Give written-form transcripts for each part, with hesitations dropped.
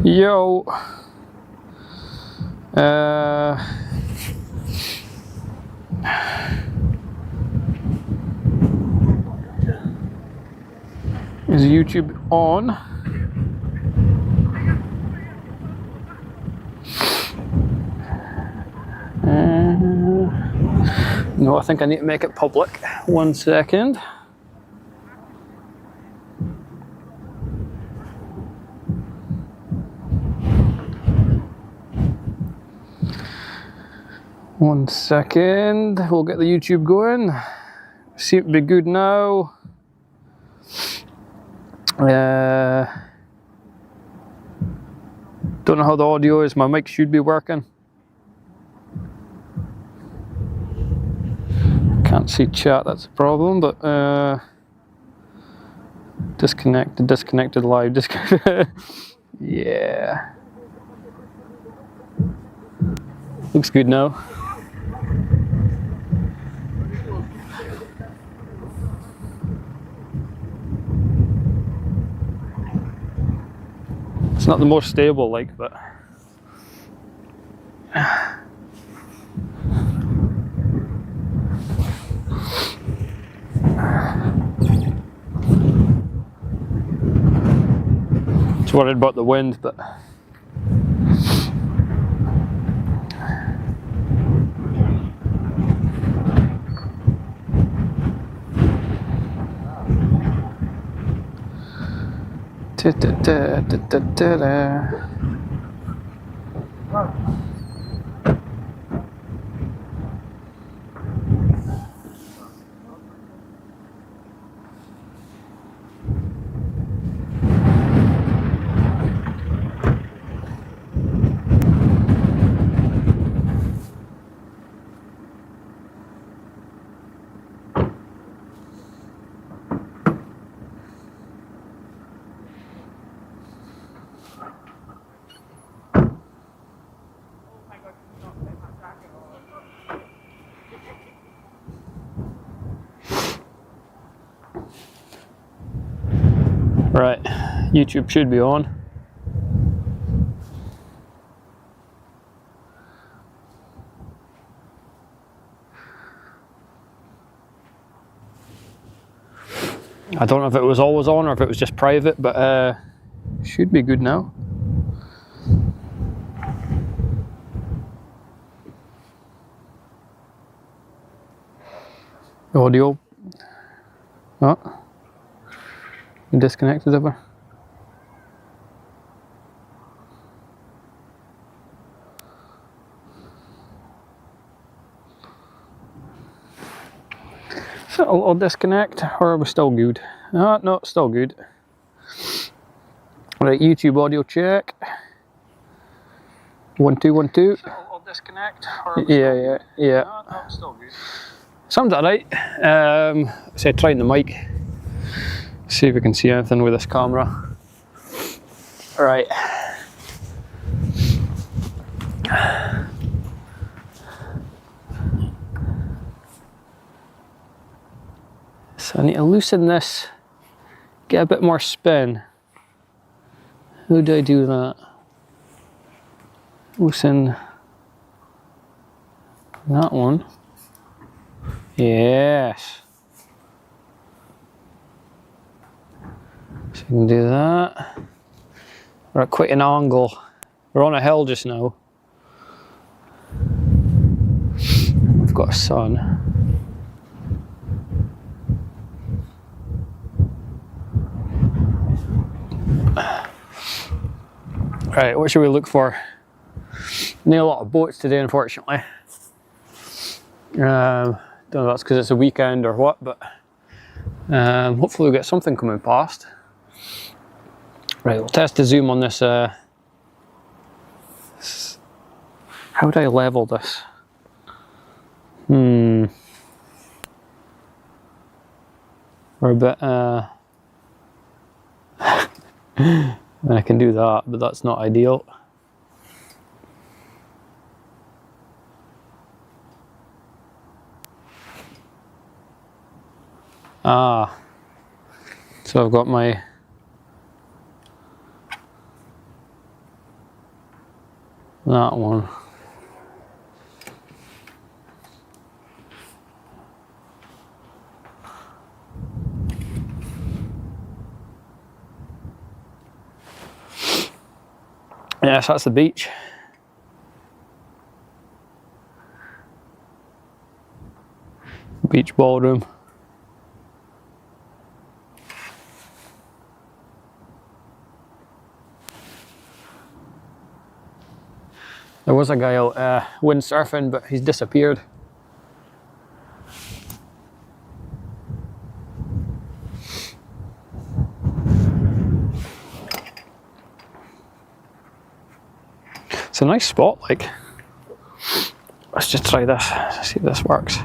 Yo. Is YouTube on? No, I think I need to make it public. 1 second. One second, we'll get the YouTube going. Seem to be good now. Don't know how the audio is, my mic should be working. Can't see chat, that's a problem, but disconnected live, yeah. Looks good now. It's not the most stable, like, but just worried about the wind, but right, YouTube should be on. I don't know if it was always on or if it was just private, but should be good now. Audio. Oh, you disconnected ever? So I'll disconnect, or are we still good? Oh, no, still good. Right, YouTube audio check. 1 2 1 2. So I'll disconnect. Or yeah. No, still good. Sounds alright. So trying the mic. See if we can see anything with this camera. Right. So I need to loosen this, get a bit more spin. How do I do that? Loosen that one. Yes. So we can do that. We're at quite an angle. We're on a hill just now. We've got a sun. Right, what should we look for? Need a lot of boats today, unfortunately. Don't know if that's because it's a weekend or what, but hopefully we'll get something coming past. Right, we'll test the zoom on this. How do I level this? We're a bit I can do that, but that's not ideal. So I've got my that one. Yes, that's the beach. Beach ballroom. There was a guy out windsurfing, but he's disappeared. It's a nice spot, like. Let's just try this, see if this works.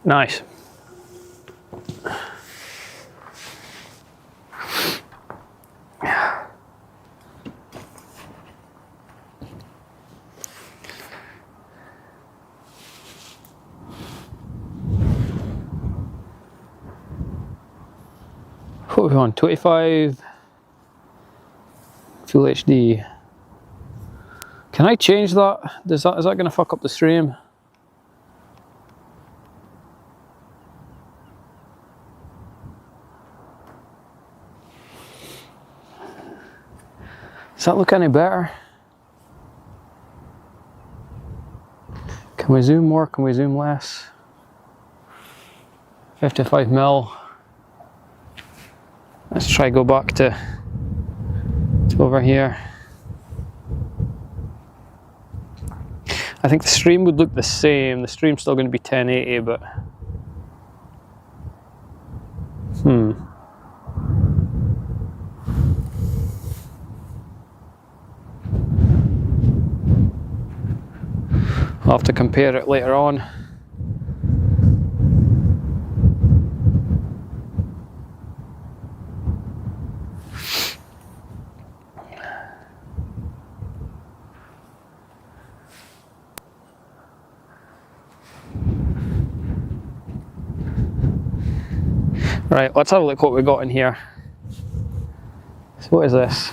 Nice. What are we on? 25 Full HD. Can I change that? Is that going to fuck up the stream? Does that look any better? Can we zoom more? Can we zoom less? 55mm. Let's try go back to over here. I think the stream would look the same. The stream's still going to be 1080, but I'll have to compare it later on. Right, let's have a look what we got in here. So what is this?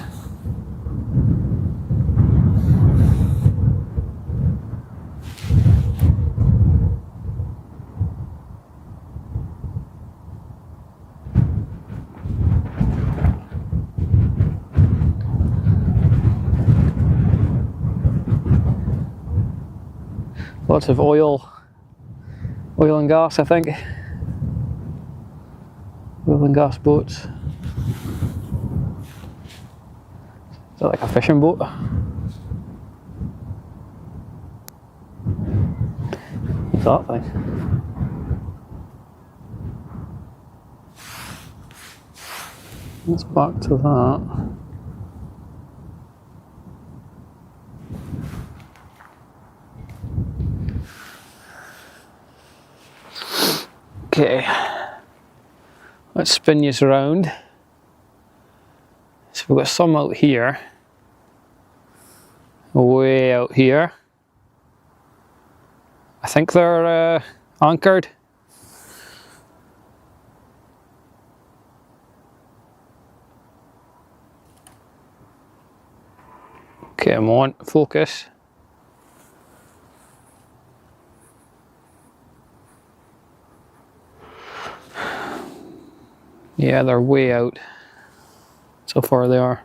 Lots of oil and gas, I think. Oil and gas boats. Is that like a fishing boat? What's that thing? Let's back to that. Okay, let's spin this around. So we've got some out here, way out here. I think they're anchored. Okay, I'm on, focus. Yeah, they're way out. So far they are.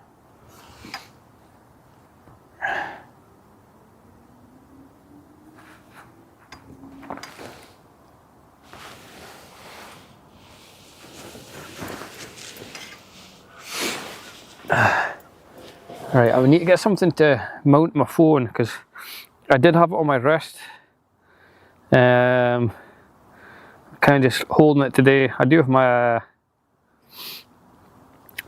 Right, I would need to get something to mount my phone because I did have it on my wrist. Kind of just holding it today. I do have my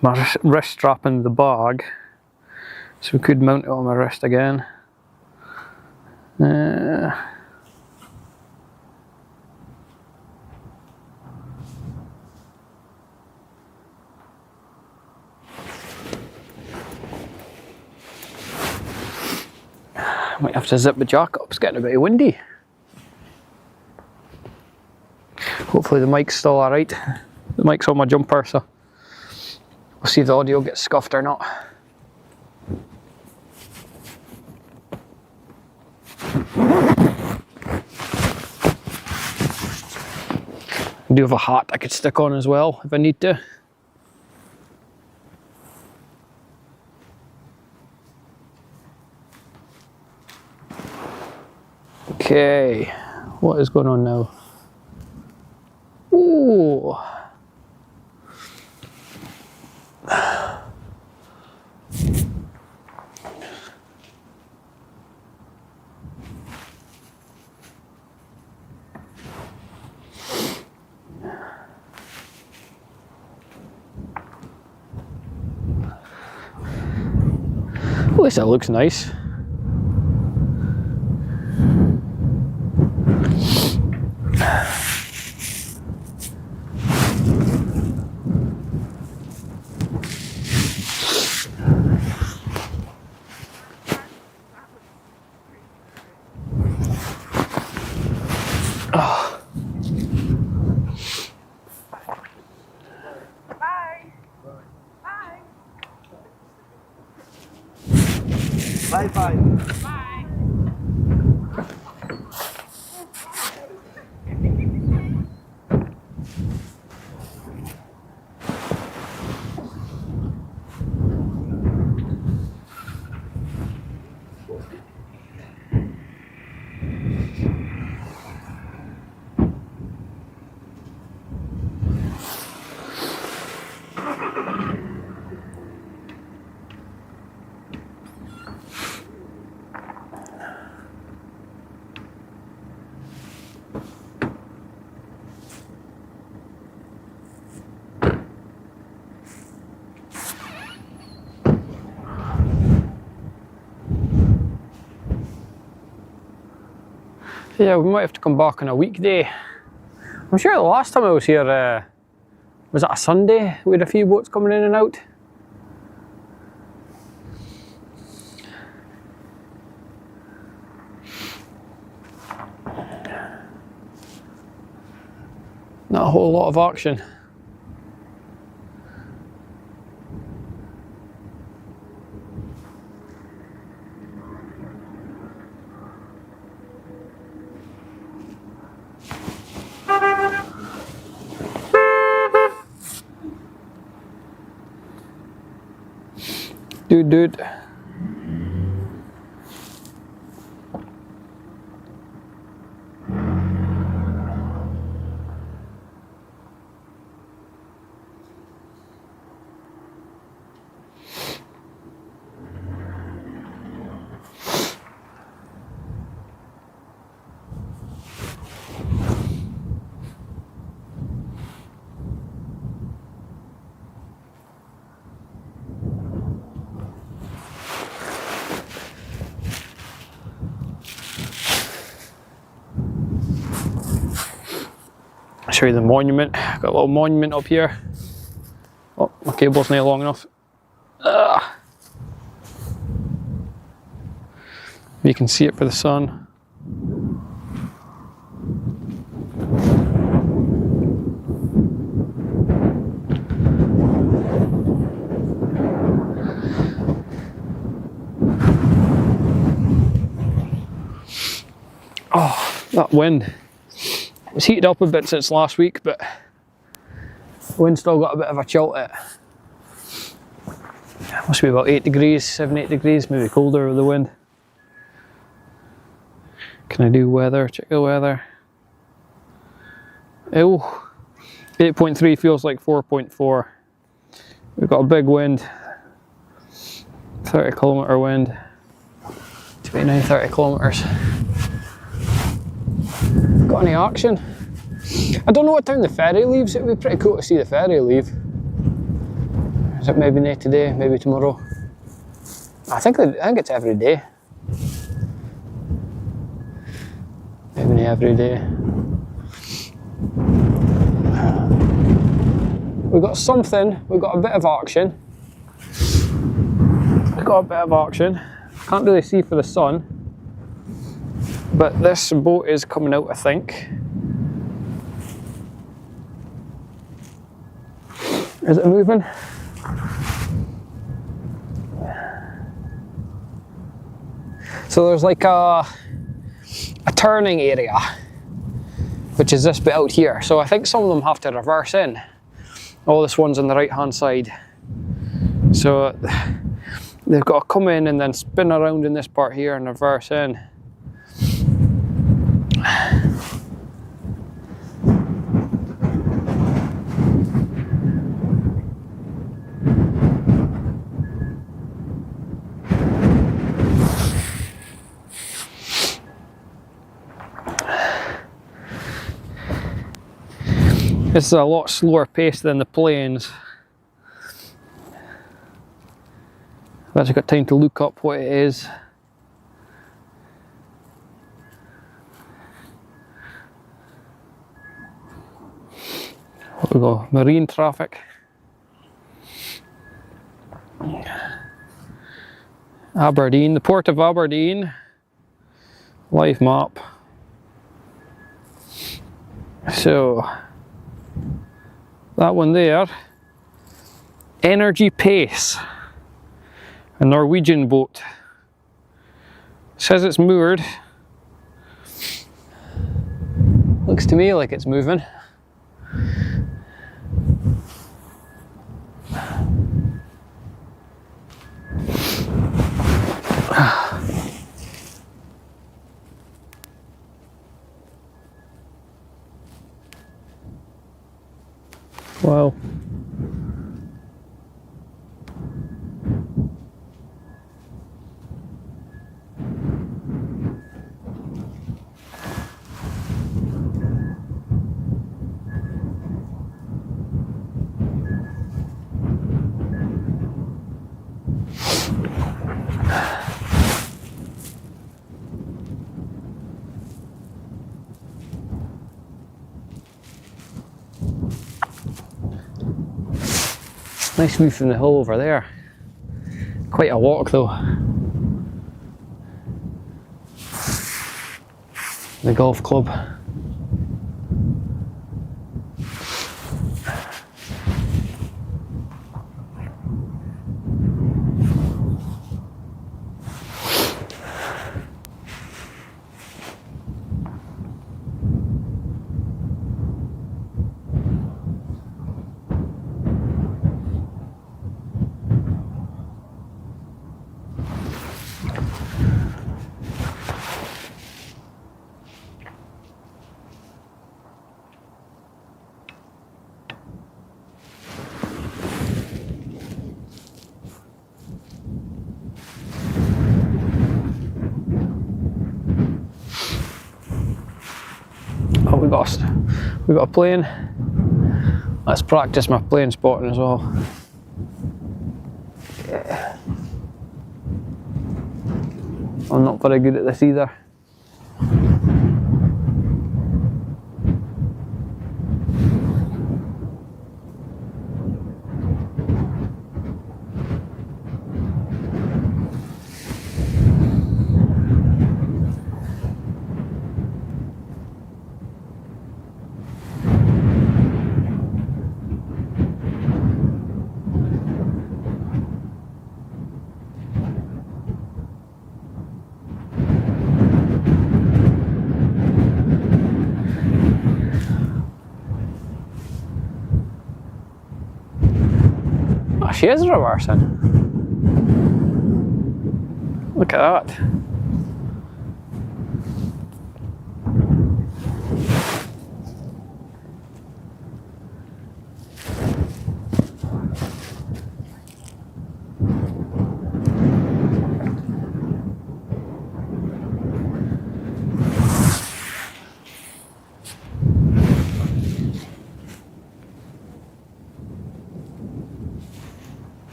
my wrist strap in the bag, so we could mount it on my wrist again. Might have to zip the jacket up, it's getting a bit windy. Hopefully the mic's still alright. The mic's on my jumper, so we'll see if the audio gets scuffed or not. I do have a hat I could stick on as well if I need to. Okay, what is going on now? Ooh. At least that looks nice. Bye bye. Bye. Yeah, we might have to come back on a weekday. I'm sure the last time I was here, was it a Sunday? We had a few boats coming in and out. Not a whole lot of action. Dude. I'll show you the monument. Got a little monument up here. Oh, my cable's not long enough. You can see it for the sun. Oh, that wind. It's heated up a bit since last week, but The wind's still got a bit of a chill to it. Must be about 8 degrees, 7, 8 degrees, maybe colder with the wind. Can I do weather? Check the weather. Oh, 8.3 feels like 4.4. We've got a big wind. 30 kilometre wind. 29, 30 kilometres. Got any action? I don't know what time the ferry leaves. It would be pretty cool to see the ferry leave. Is it maybe not today, maybe tomorrow? I think it's every day. Maybe not every day. We got something. We got a bit of action. Can't really see for the sun, but this boat is coming out, I think. Is it moving? So there's like a turning area, which is this bit out here. So I think some of them have to reverse in. Oh, this one's on the right hand side. So they've got to come in and then spin around in this part here and reverse in. This is a lot slower pace than the planes. I've actually got time to look up what it is. We go marine traffic. Aberdeen, the port of Aberdeen. Live map. So that one there, Energy Pace, a Norwegian boat. Says it's moored. Looks to me like it's moving. Wow. Nice view from the hill over there. Quite a walk though. The golf club. Oh, we got a plane. Let's practice my plane spotting as well. Yeah. I'm not very good at this either. She is reversing. Look at that.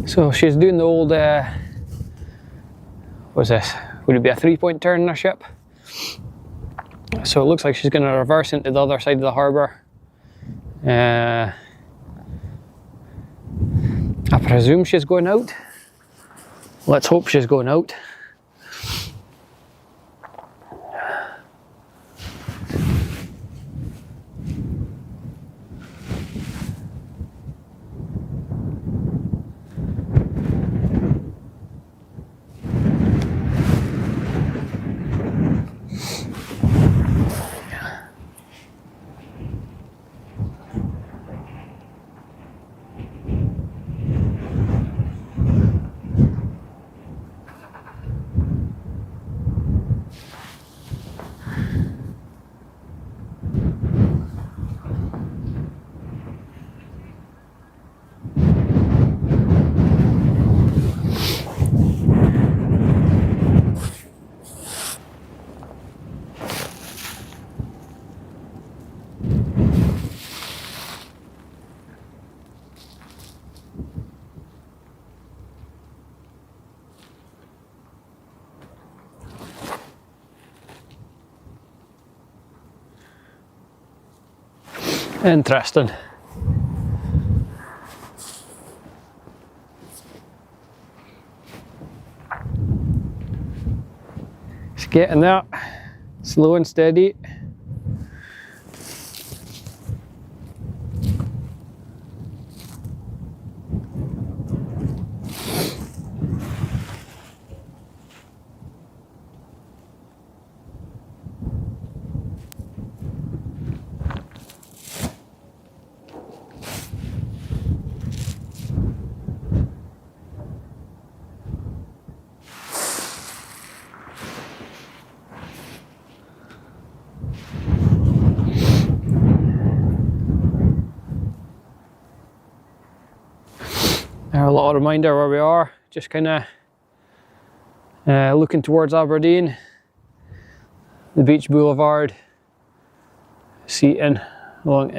So she's doing the old, what's this? Would it be a 3-point turn in her ship? So it looks like she's going to reverse into the other side of the harbour. I presume she's going out. Let's hope she's going out. Interesting. It's getting there, slow and steady. A little reminder where we are, just kind of looking towards Aberdeen, the beach boulevard, seating along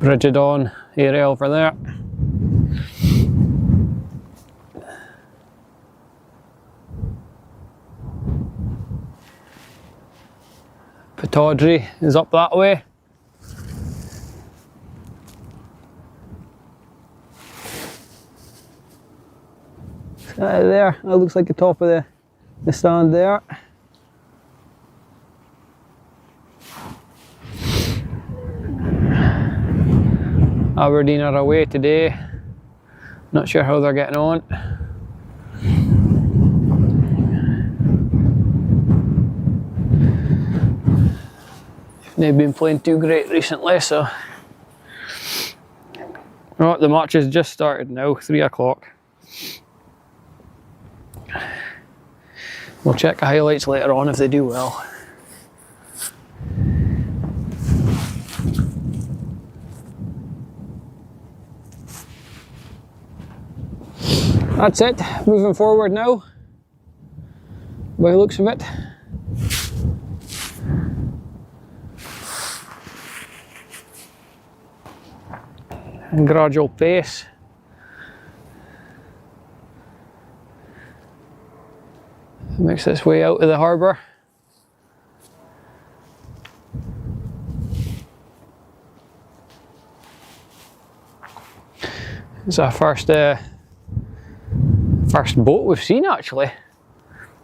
Bridget-on area over there. Pataudry is up that way. There, that looks like the top of the stand there. Aberdeen are away today. Not sure how they're getting on. They've been playing too great recently, so. Right, the match has just started now, 3 o'clock. We'll check the highlights later on if they do well. That's it, moving forward now, by the looks of it. And gradual pace. Makes its way out of the harbour. It's our first boat we've seen actually.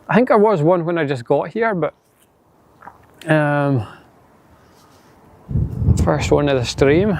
I think there was one when I just got here, but First one of the stream.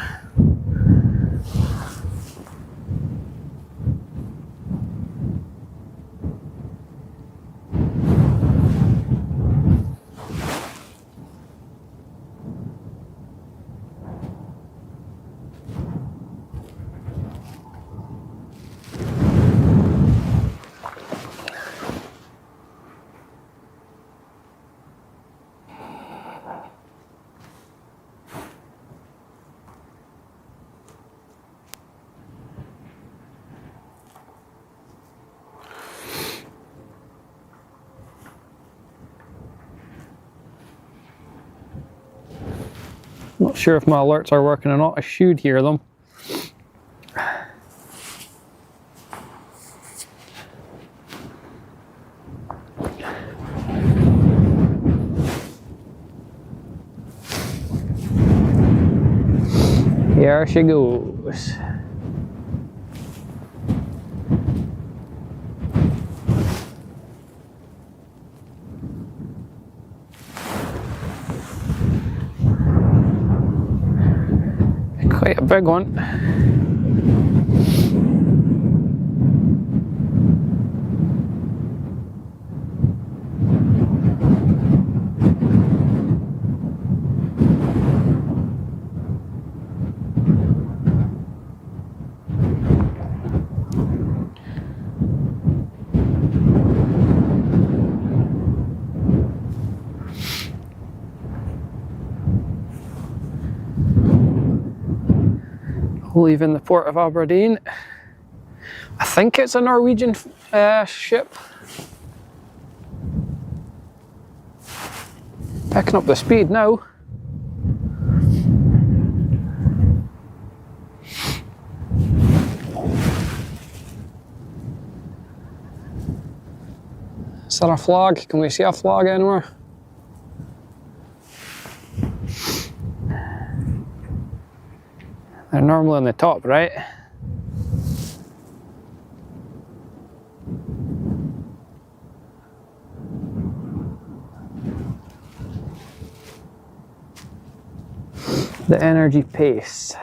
Not sure if my alerts are working or not. I should hear them. Here she goes. Quite a big one. Leaving the port of Aberdeen. I think it's a Norwegian ship. Picking up the speed now. Is that a flag? Can we see a flag anywhere? They're normally on the top, right? The Energy Pace.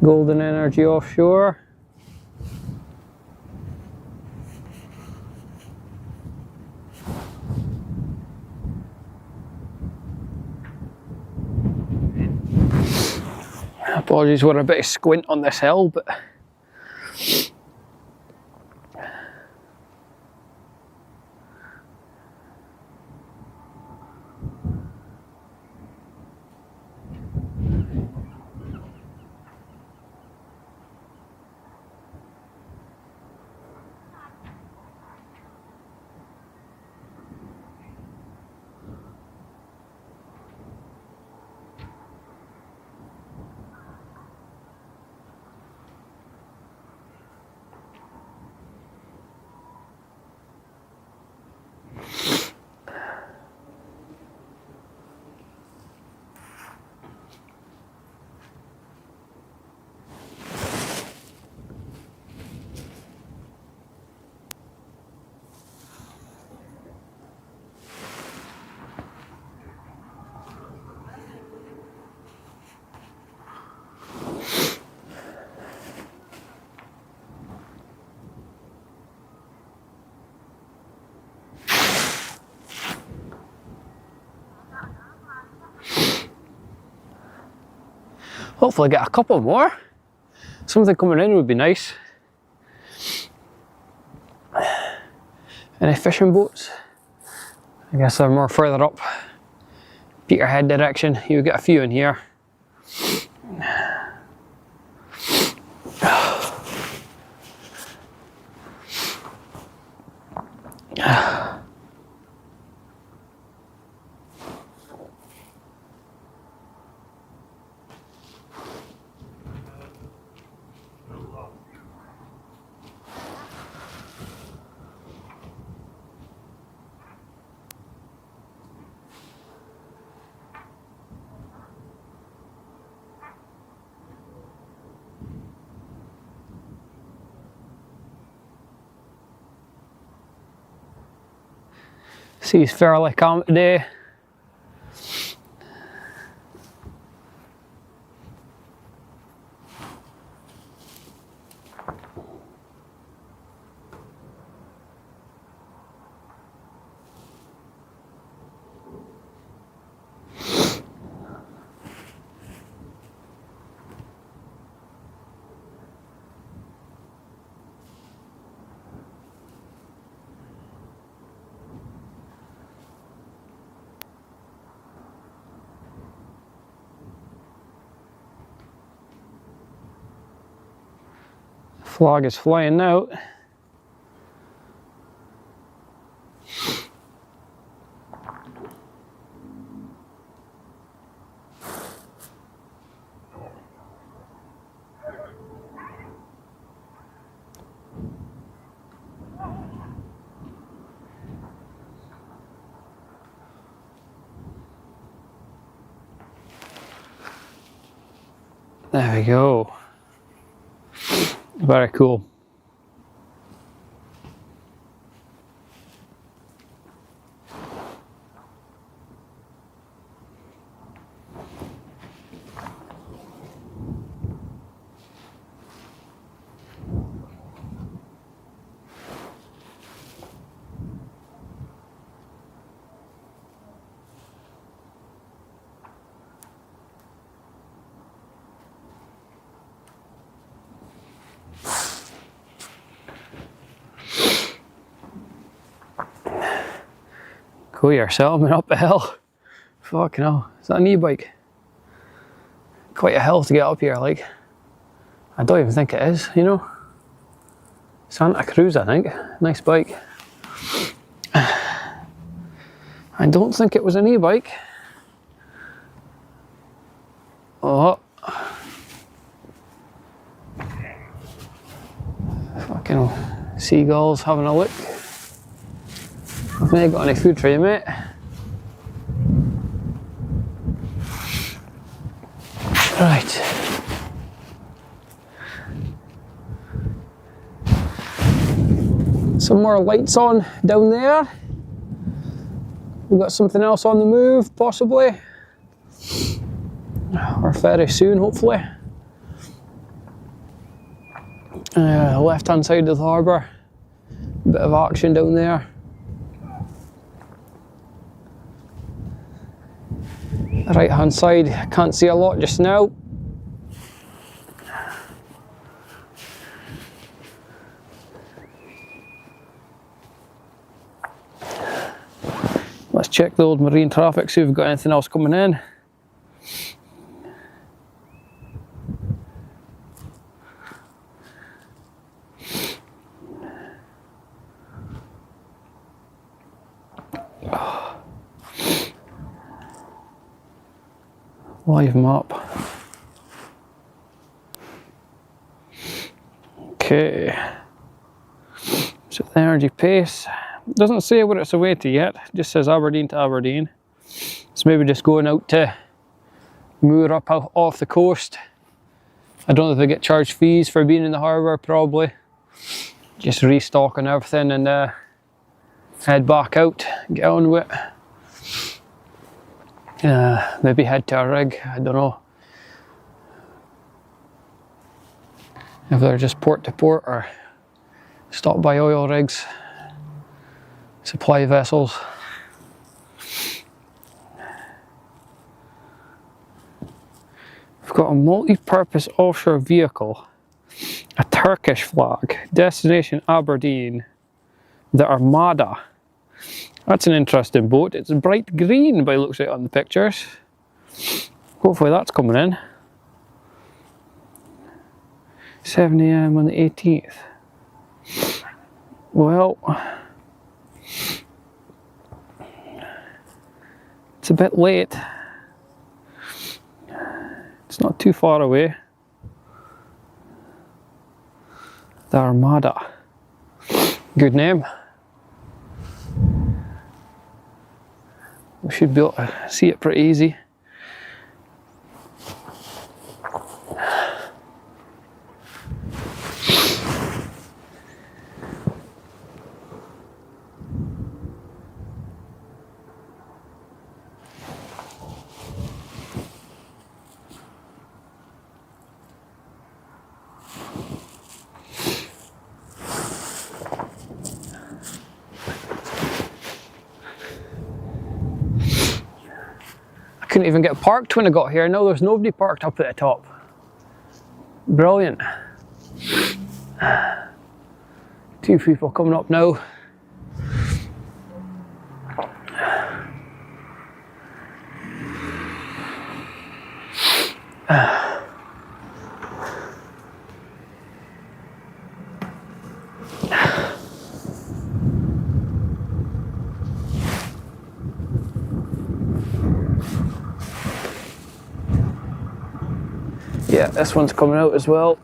Golden Energy offshore. Apologies, we're a bit of squint on this hill, but hopefully get a couple more. Something coming in would be nice. Any fishing boats? I guess they're more further up Peterhead direction. You get a few in here. Sea's fairly calm today. Flag is flying out. There we go. Very cool. Go yourself and up a hill. Fucking hell. Is that an e-bike? Quite a hill to get up here, like. I don't even think it is, you know. Santa Cruz, I think. Nice bike. I don't think it was an e-bike. Oh. Fucking seagulls having a look. I've not got any food for you, mate. Right. Some more lights on down there. We've got something else on the move, possibly. Or very soon, hopefully. Left hand side of the harbour. Bit of action down there. Right hand side, can't see a lot just now. Let's check the old marine traffic, see if we've got anything else coming in. Live map. Okay. So the energy pace doesn't say where it's away to yet. It just says Aberdeen to Aberdeen. So maybe just going out to moor up off the coast. I don't know if they get charged fees for being in the harbour, probably. Just restocking everything and head back out, get on with it. Maybe head to a rig, I don't know. If they're just port to port or stop by oil rigs, supply vessels. We've got a multi-purpose offshore vehicle, a Turkish flag, destination Aberdeen, the Armada. That's an interesting boat. It's bright green by the looks of it on the pictures. Hopefully that's coming in. 7 AM on the 18th. Well, it's a bit late. It's not too far away. The Armada. Good name. We should be able to see it pretty easy. couldn't even get parked when I got here. No, there's nobody parked up at the top. Brilliant. 2 people coming up now. Yeah, this one's coming out as well.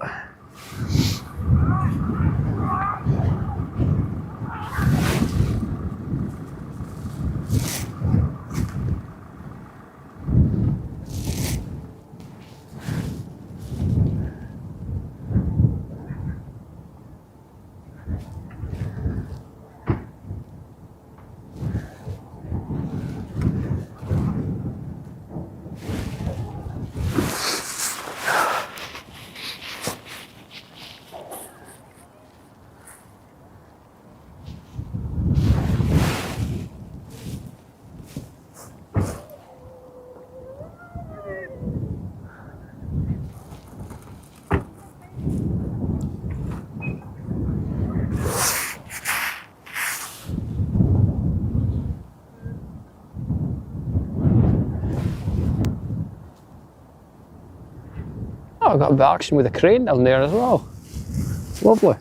Oh, I've got a bit of action with a crane down there as well. Lovely.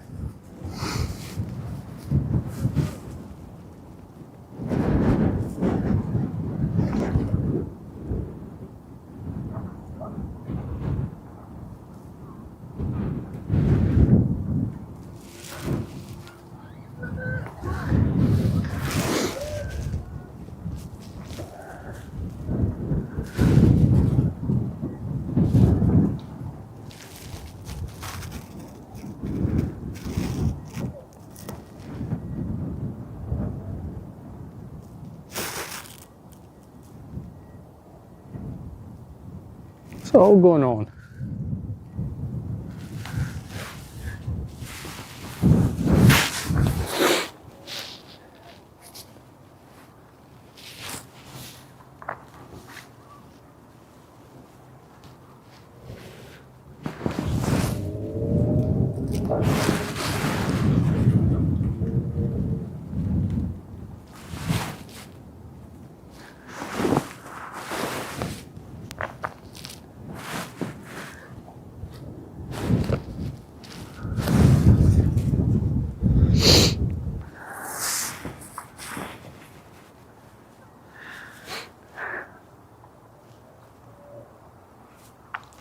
What's all going on?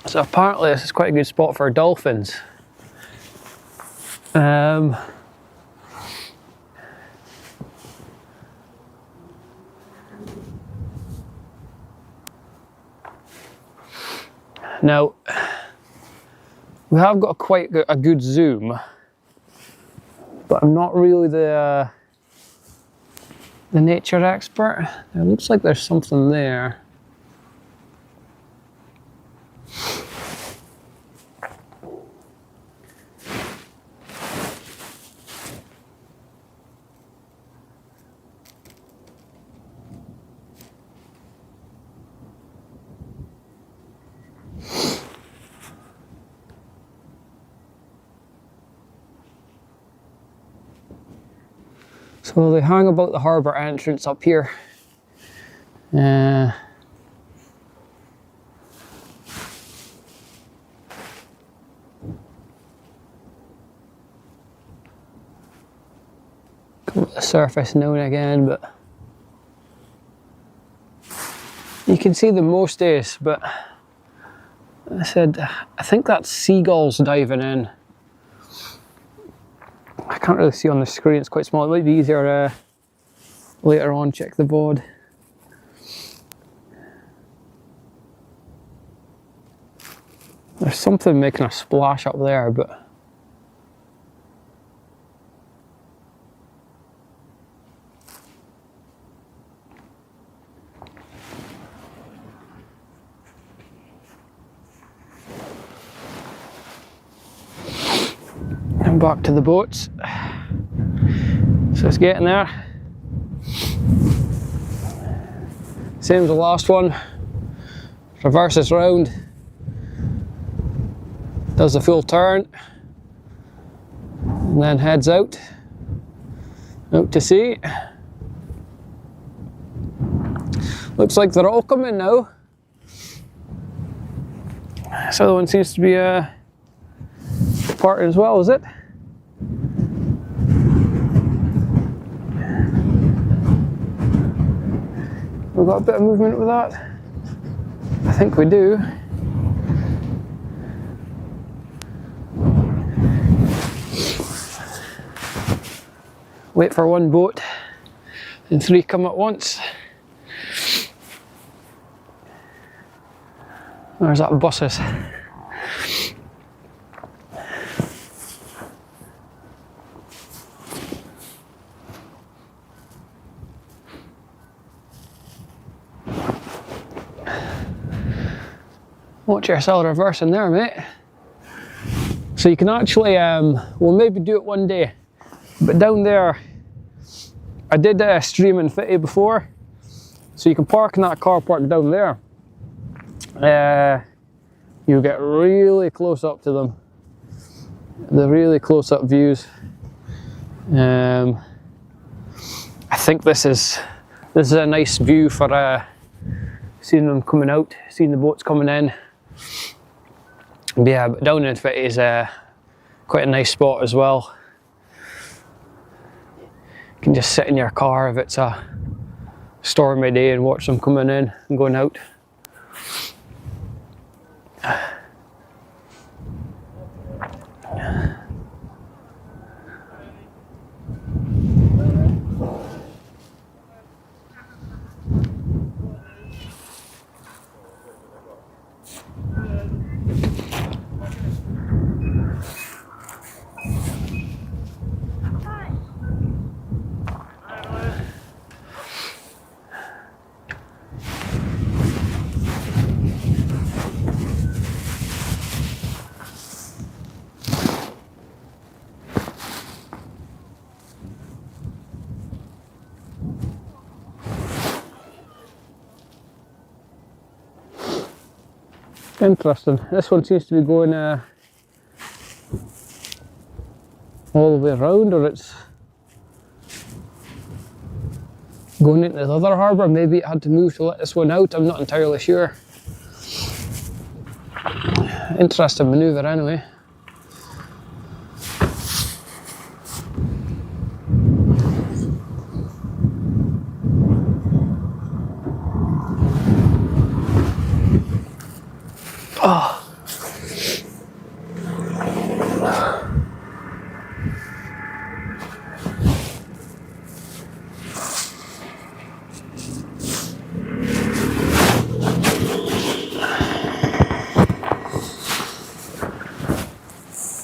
So apparently this is quite a good spot for dolphins. Now, we have got quite a good zoom, but I'm not really the nature expert. It looks like there's something there. So they hang about the harbour entrance up here. Come to the surface now and again, but you can see them most days. But I said, I think that's seagulls diving in. I can't really see on the screen, it's quite small. It might be easier later on, check the VOD. There's something making a splash up there, but and back to the boats. So it's getting there. Same as the last one. reverses round, does the full turn, and then heads out to sea. Looks like they're all coming now. This other one seems to be departing as well, is it? We've got a bit of movement with that. I think we do. Wait for one boat and 3 come at once. There's that buses. Watch yourself reversing there, mate. So you can actually, we'll maybe do it one day, but down there, I did stream and fitty before, so you can park in that car park down there. You get really close up to them, the really close up views. I think this is a nice view for seeing them coming out, seeing the boats coming in. But yeah, but down in Fitty is quite a nice spot as well. You can just sit in your car if it's a stormy day and watch them coming in and going out. Interesting. This one seems to be going all the way around, or it's going into the other harbour. Maybe it had to move to let this one out. I'm not entirely sure. Interesting manoeuvre anyway. Oh.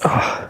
Oh.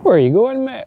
Where are you going, mate?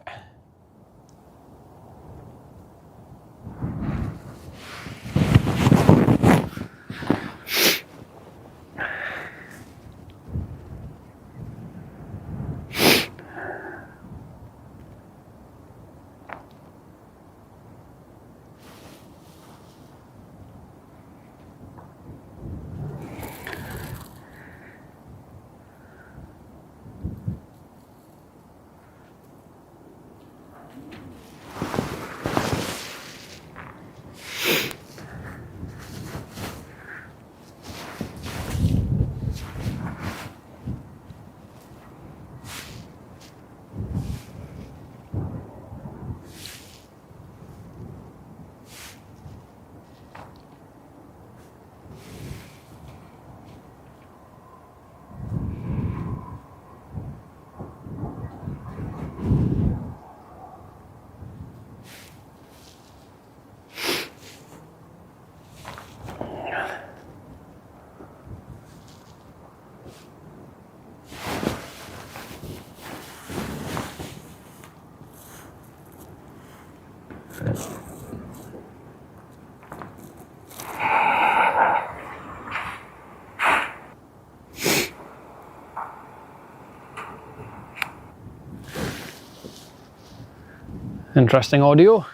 Interesting audio.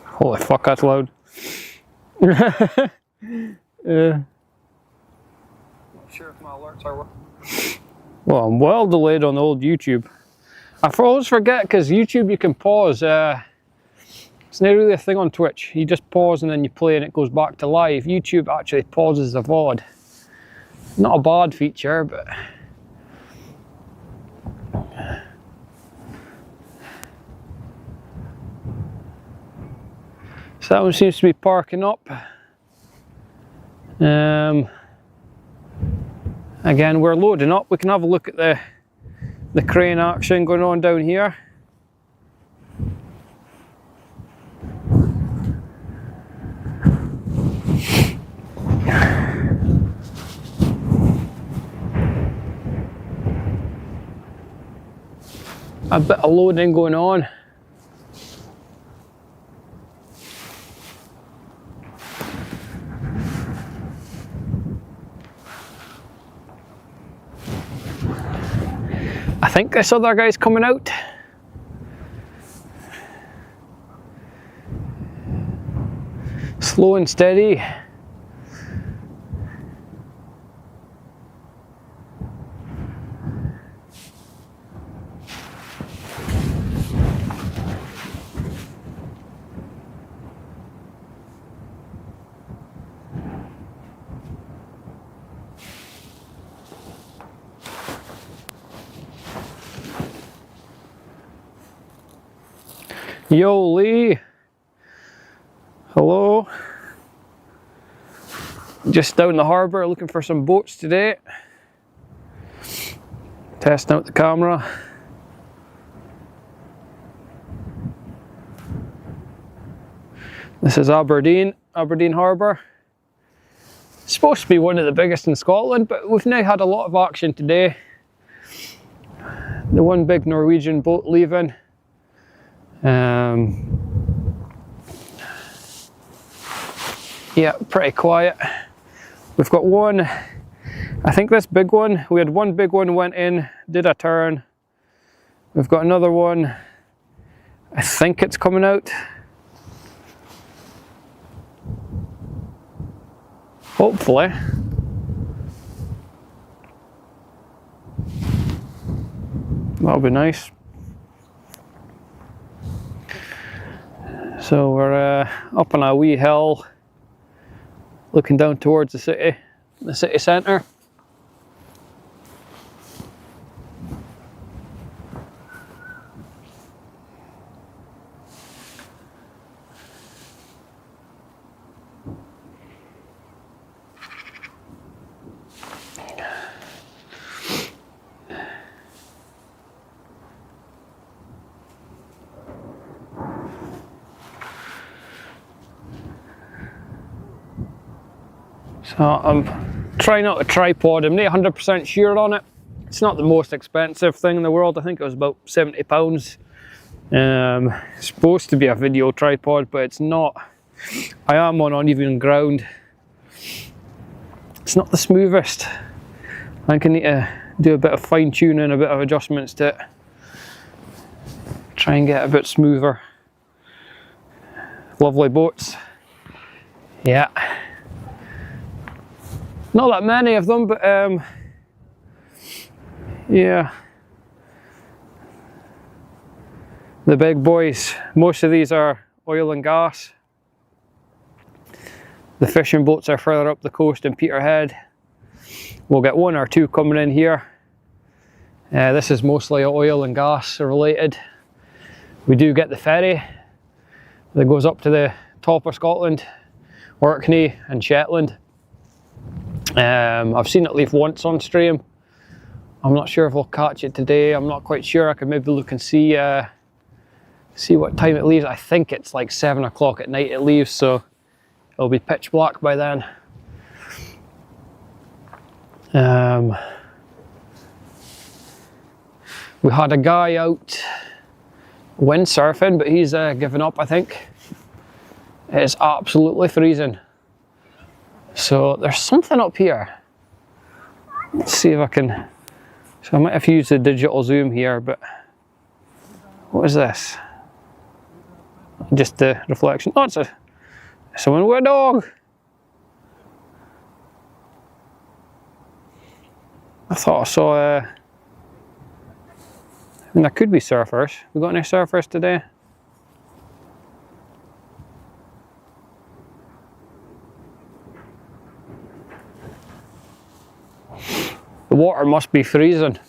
Holy fuck, that's loud. Not sure if my alerts are working. Well, I'm well delayed on old YouTube. I always forget because YouTube you can pause. It's not really a thing on Twitch. You just pause and then you play and it goes back to live. YouTube actually pauses the VOD. Not a bad feature, but so that one seems to be parking up. Again, we're loading up. We can have a look at the crane action going on down here. A bit of loading going on. I think this other guy's coming out. Slow and steady. Yo, Lee. Hello. Just down the harbour looking for some boats today. Testing out the camera. This is Aberdeen Harbour. It's supposed to be one of the biggest in Scotland, but we've now had a lot of action today. The one big Norwegian boat leaving. Yeah, pretty quiet. We've got one, I think this big one, we had one big one went in, did a turn. We've got another one, I think it's coming out. Hopefully. That'll be nice. So we're up on a wee hill, looking down towards the city centre. So I'm trying out a tripod. I'm not 100% sure on it. It's not the most expensive thing in the world. I think it was about £70. It's supposed to be a video tripod, but it's not. I am on uneven ground. It's not the smoothest. I think I need to do a bit of fine tuning, a bit of adjustments to it. Try and get a bit smoother. Lovely boats. Yeah. Not that many of them, but yeah. The big boys, most of these are oil and gas. The fishing boats are further up the coast in Peterhead. We'll get one or two coming in here. This is mostly oil and gas related. We do get the ferry that goes up to the top of Scotland, Orkney and Shetland. I've seen it leave once on stream. I'm not sure if we'll catch it today. I'm not quite sure. I could maybe look and see what time it leaves. I think it's like 7 o'clock at night it leaves, so it'll be pitch black by then. We had a guy out windsurfing, but he's given up, I think. It's absolutely freezing. So there's something up here. Let's see if I can. So I might have to use the digital zoom here, but what is this? Just the reflection. Oh, it's someone with a dog. I thought I saw I mean, that could be surfers. We got any surfers today? The water must be freezing.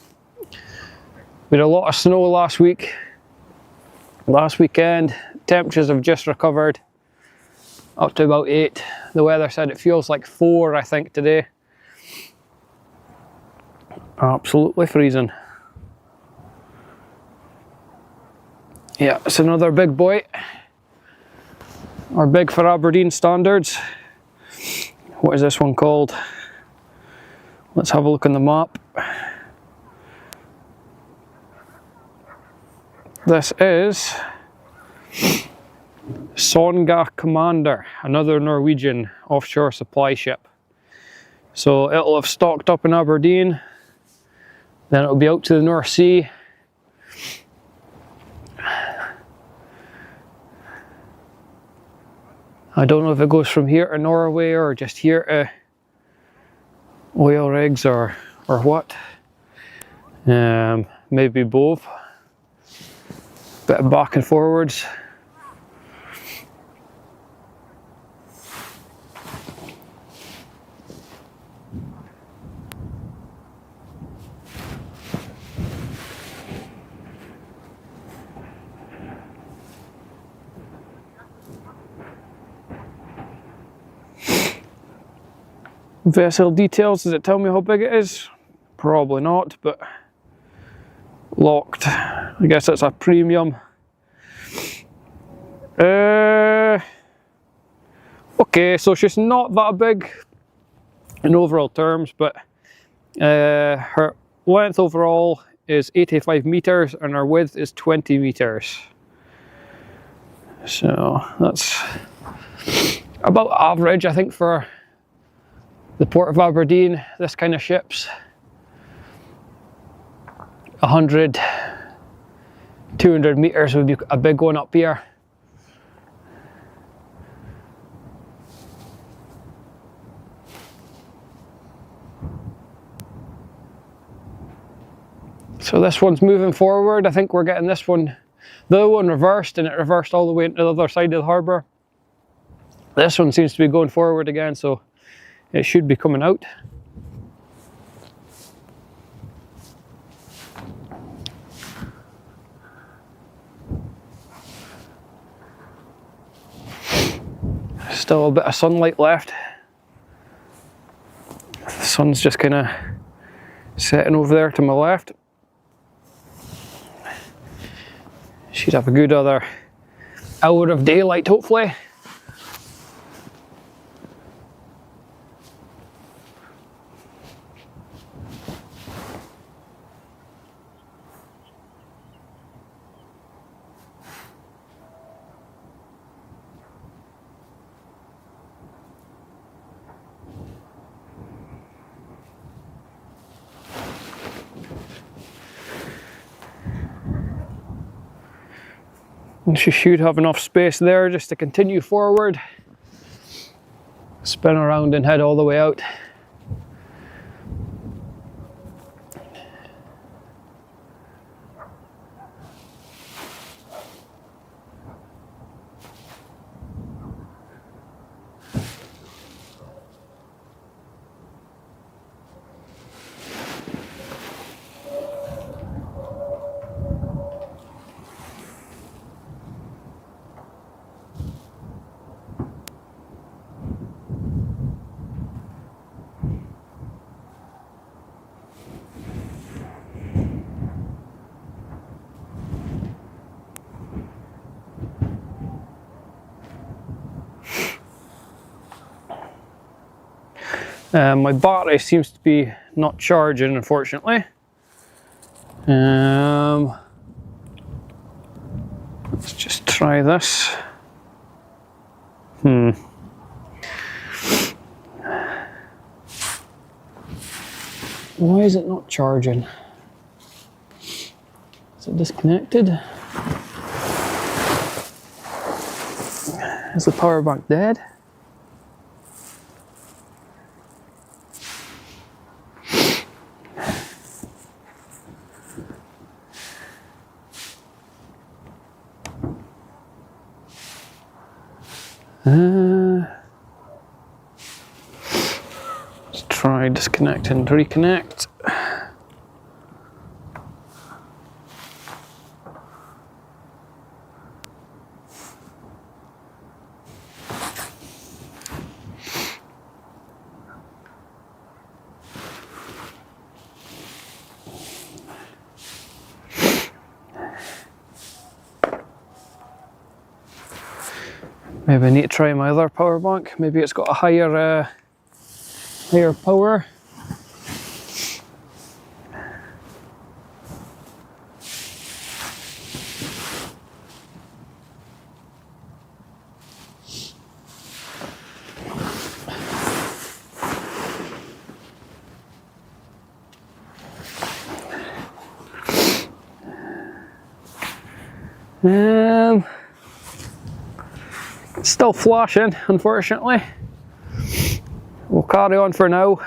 We had a lot of snow last weekend. Temperatures have just recovered up to about 8. The weather said it feels like 4, I think, today. Absolutely freezing. Yeah, it's another big boy. Or big for Aberdeen standards. What is this one called? Let's have a look on the map. This is Songa Commander, another Norwegian offshore supply ship. So it'll have stocked up in Aberdeen, then it'll be out to the North Sea. I don't know if it goes from here to Norway or just here to oil rigs or what. Maybe both. Bit of back and forwards. Vessel details, does it tell me how big it is? Probably not, but locked. I guess it's a premium. Okay, so she's not that big in overall terms, but her length overall is 85 meters and her width is 20 meters. So that's about average, I think, for the Port of Aberdeen. This kind of ships 100, 200 meters would be a big one up here. So this one's moving forward. I think we're getting this one, the other one reversed, and it reversed all the way into the other side of the harbour. This one seems to be going forward again, so it should be coming out. Still a bit of sunlight left. The sun's just kind of setting over there to my left. Should have a good other hour of daylight, hopefully. And she should have enough space there just to continue forward, spin around and head all the way out. My battery seems to be not charging, unfortunately. Let's just try this. Why is it not charging? Is it disconnected? Is the power bank dead? Let's try disconnect and reconnect. Maybe I need to try my other power bank. Maybe it's got a higher power. Still flashing, unfortunately. We'll carry on for now.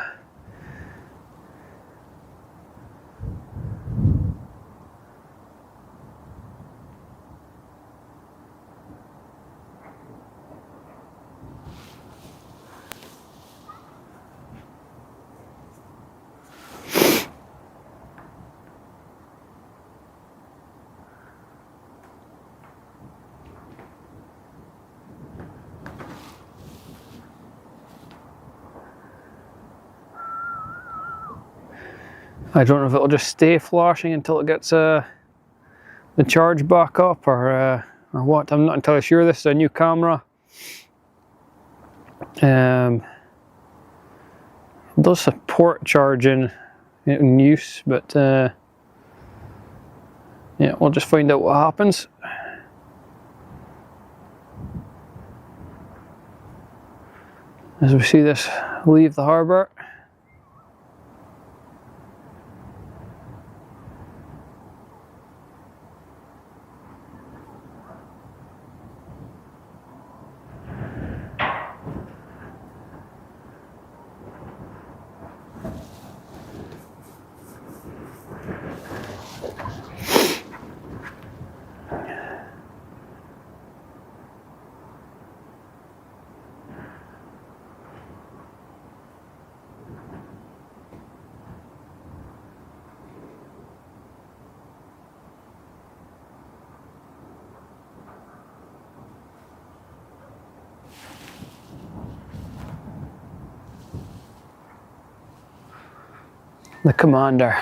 I don't know if it'll just stay flashing until it gets the charge back up, or what. I'm not entirely sure. This is a new camera. It does support charging in use, but yeah, we'll just find out what happens. As we see this leave the harbour. The commander.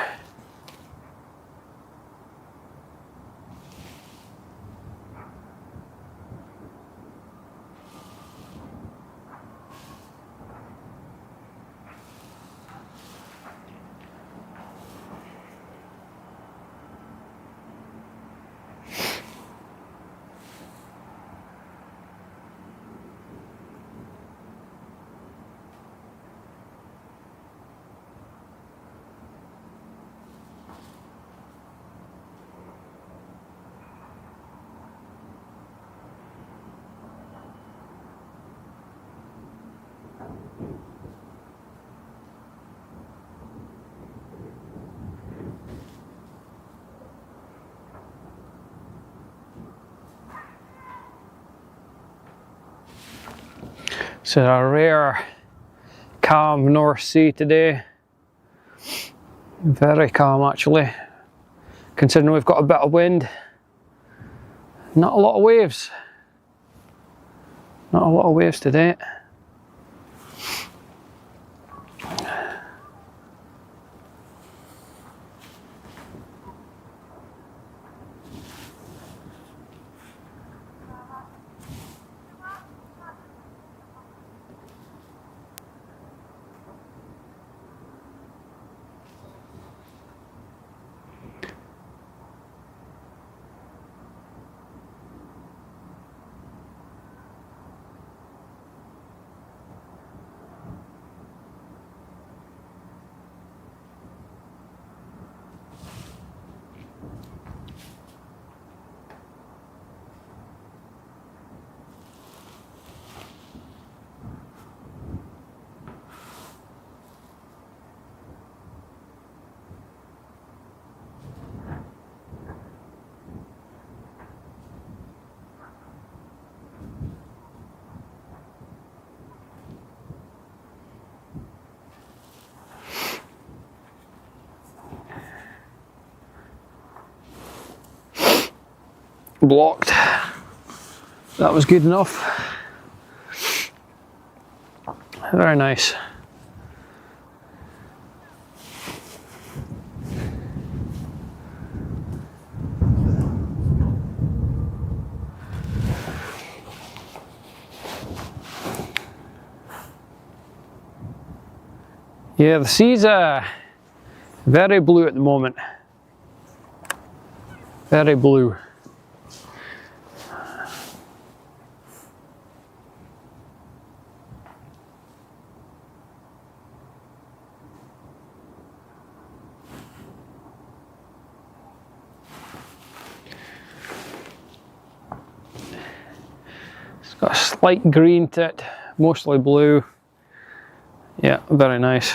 It's a rare calm North Sea today. Very calm actually, considering we've got a bit of wind. Not a lot of waves. Not a lot of waves today. blocked. That was good enough. Very nice. Yeah, the sea's very blue at the moment. Very blue. It's got a slight green to it, mostly blue. Yeah, very nice.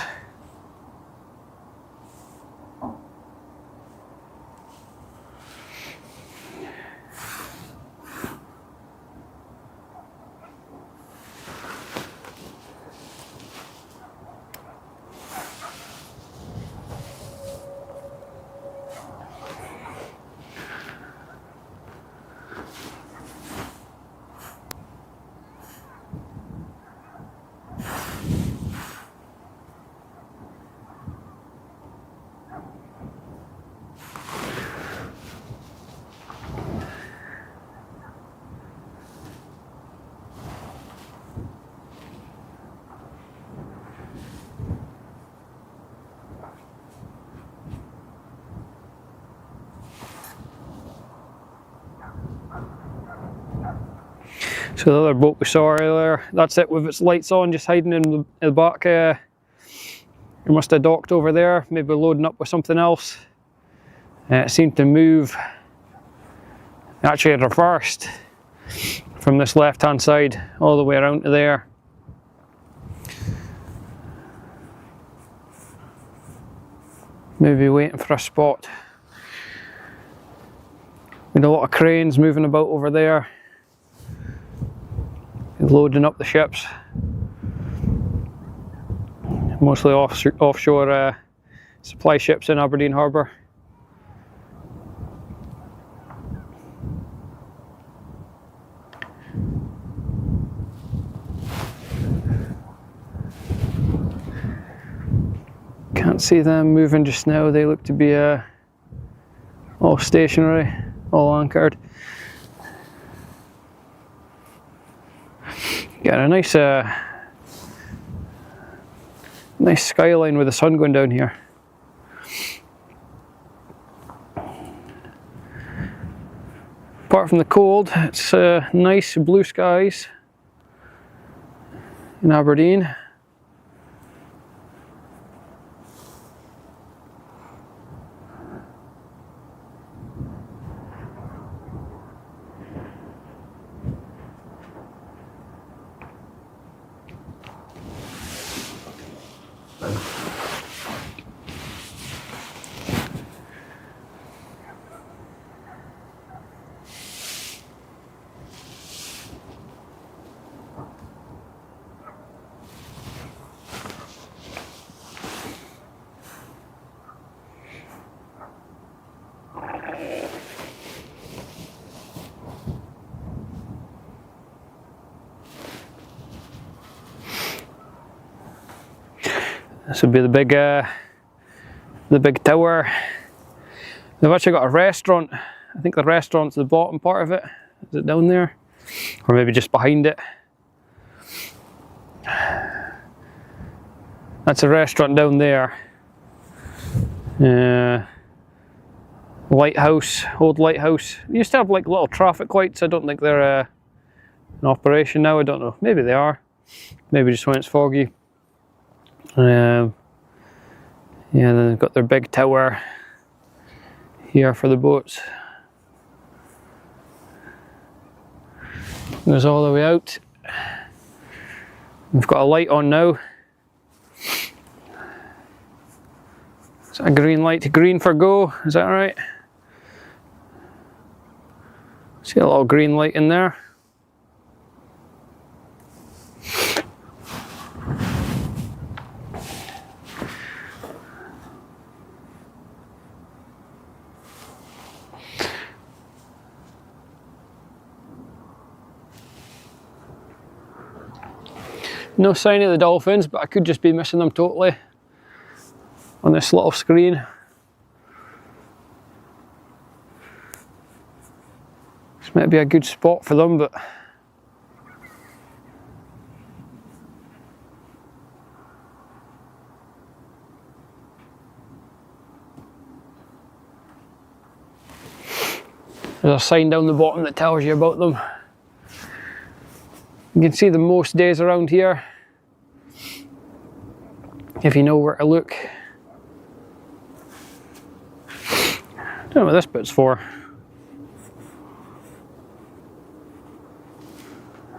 So the other boat we saw earlier, that's it with its lights on, just hiding in the back. It must have docked over there, maybe loading up with something else. It seemed to move, actually it reversed from this left hand side all the way around to there. Maybe waiting for a spot. We had a lot of cranes moving about over there, loading up the ships. Mostly offshore supply ships in Aberdeen Harbour. Can't see them moving just now. They look to be all stationary, all anchored. Got a nice nice skyline with the sun going down here. Apart from the cold, it's nice blue skies in Aberdeen. This would be the big tower. They've actually got a restaurant. I think the restaurant's the bottom part of it. Is it down there? Or maybe just behind it. That's a restaurant down there. Lighthouse, old lighthouse. They used to have like little traffic lights. I don't think they're in operation now. I don't know. Maybe they are. Maybe just when it's foggy. Yeah, then they've got their big tower here for the boats. Goes all the way out. We've got a light on now. Is that a green light? Green for go, is that right? See a little green light in there. No sign of the dolphins, but I could just be missing them totally on this little screen. This might be a good spot for them, but there's a sign down the bottom that tells you about them. You can see them most days around here if you know where to look. I don't know what this bit's for.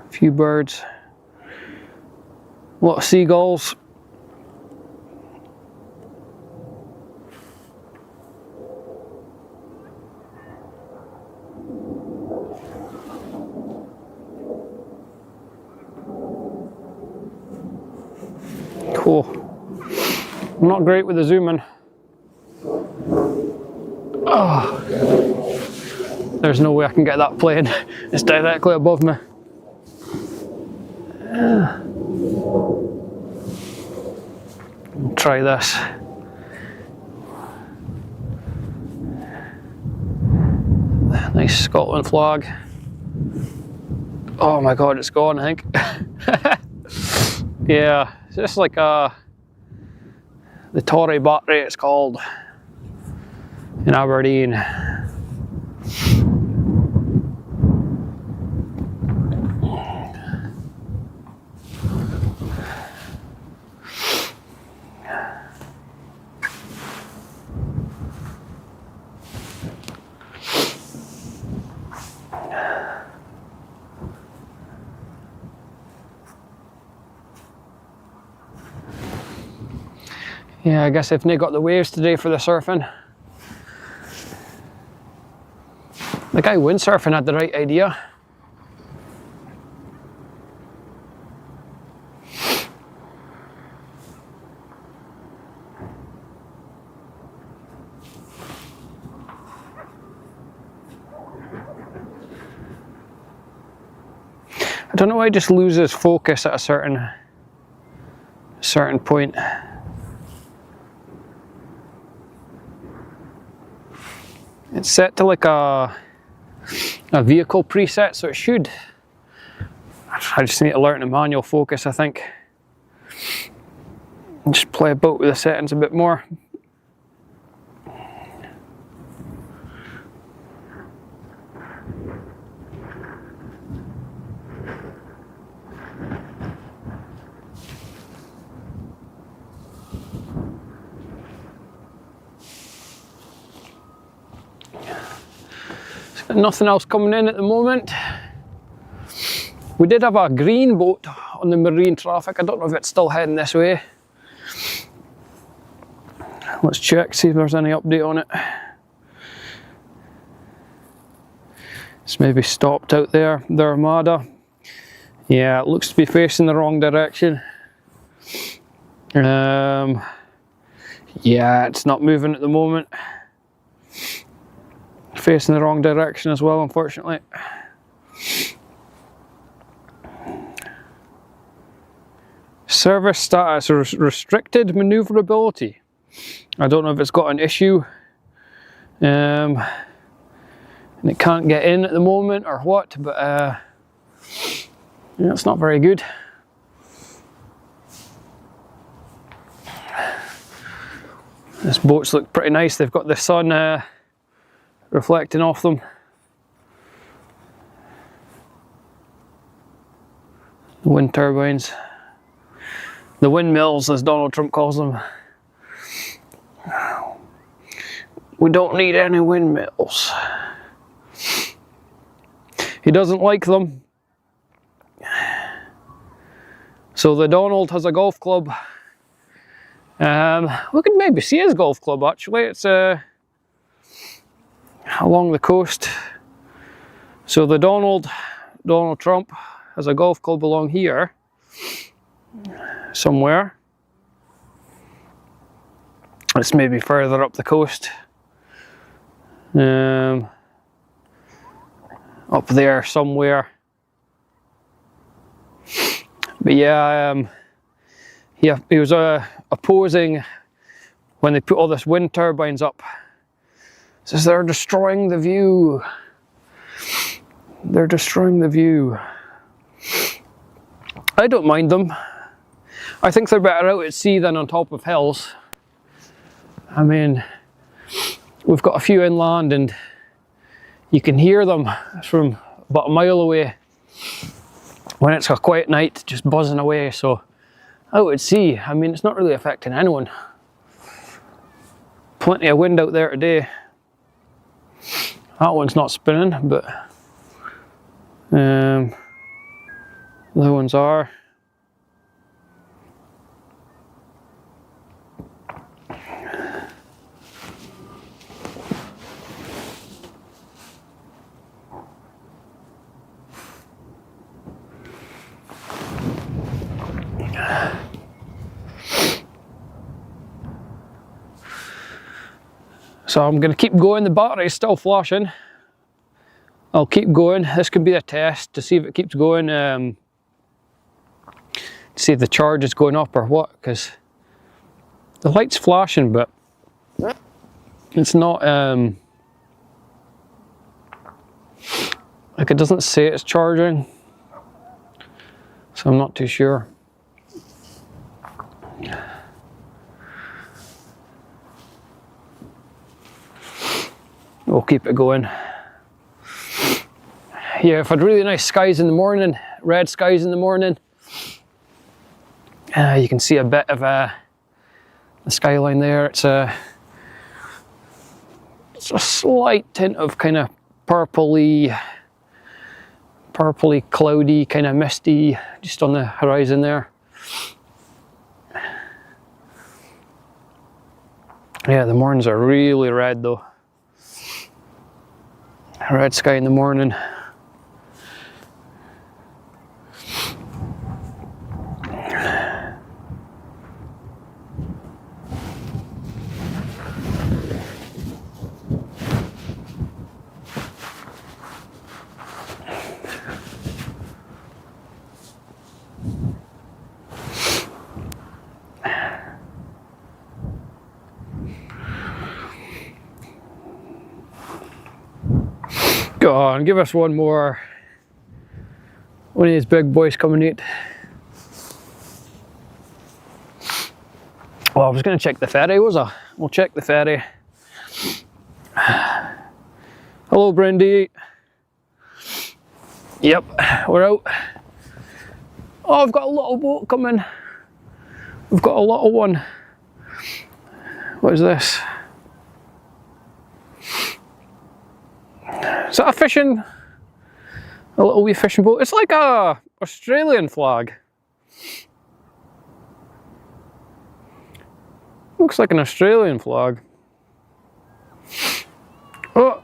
A few birds, a lot of seagulls. Cool. I'm not great with the zoom in. Oh, there's no way I can get that plane. It's directly above me. Try this. Nice Scotland flag. Oh my god, it's gone, I think. Yeah, it's just like the Tory Battery, it's called, in Aberdeen. Yeah, I guess if they got the waves today for the surfing. The guy windsurfing had the right idea. I don't know why he just loses focus at a certain point. It's set to like a vehicle preset, so it should. I just need to learn to manual focus, I think. And just play about with the settings a bit more. Nothing else coming in at the moment. We did have a green boat on the marine traffic. I don't know if it's still heading this way. Let's check, see if there's any update on it. It's maybe stopped out there, the Armada. Yeah, it looks to be facing the wrong direction. Yeah, it's not moving at the moment. Facing the wrong direction as well, unfortunately. Service status, restricted maneuverability. I don't know if it's got an issue and it can't get in at the moment or what, but yeah, it's not very good. These boats look pretty nice. They've got the sun reflecting off them. The wind turbines. The windmills, as Donald Trump calls them. We don't need any windmills. He doesn't like them. So the Donald has a golf club. We could maybe see his golf club actually. It's along the coast. So the Donald Trump has a golf club along here somewhere. It's maybe further up the coast. Up there somewhere. But yeah, he was opposing when they put all this wind turbines up. Says they're destroying the view. They're destroying the view. I don't mind them. I think they're better out at sea than on top of hills. I mean, we've got a few inland and you can hear them from about a mile away when it's a quiet night, just buzzing away. So out at sea, I mean, it's not really affecting anyone. Plenty of wind out there today. That one's not spinning, but the other ones are. So I'm going to keep going. The battery's still flashing. I'll keep going. This could be a test to see if it keeps going, to see if the charge is going up or what, because the light's flashing, but it's not, like it doesn't say it's charging, so I'm not too sure. We'll keep it going. Yeah, I've had really nice skies in the morning, red skies in the morning. You can see a bit of the skyline there. It's a slight tint of kind of purpley, cloudy, kind of misty, just on the horizon there. Yeah, the mornings are really red though. Red sky in the morning. Go on, give us one more. One of these big boys coming out. Well, I was going to check the ferry, was I? We'll check the ferry. Hello, Brendy. Yep, we're out. Oh, I've got a little boat coming. We've got a little one. What is this? Is that a little wee fishing boat? It's like a Australian flag. Looks like an Australian flag. Oh.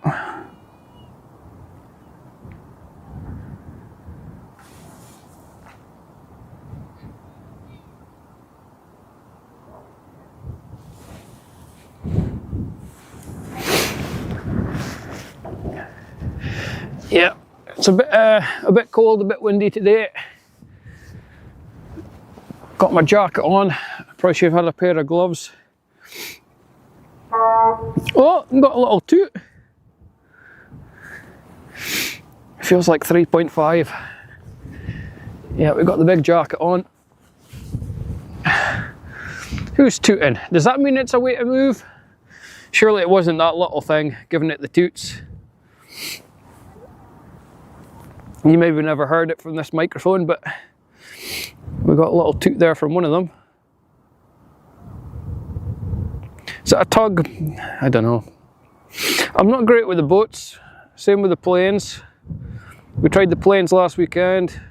Yeah, it's a bit cold, a bit windy today. Got my jacket on. Probably should have had a pair of gloves. Oh, got a little toot. Feels like 3.5. Yeah, we've got the big jacket on. Who's tooting? Does that mean it's a way to move? Surely it wasn't that little thing giving it the toots. You maybe never heard it from this microphone, but we got a little toot there from one of them. Is that a tug? I don't know. I'm not great with the boats. Same with the planes. We tried the planes last weekend.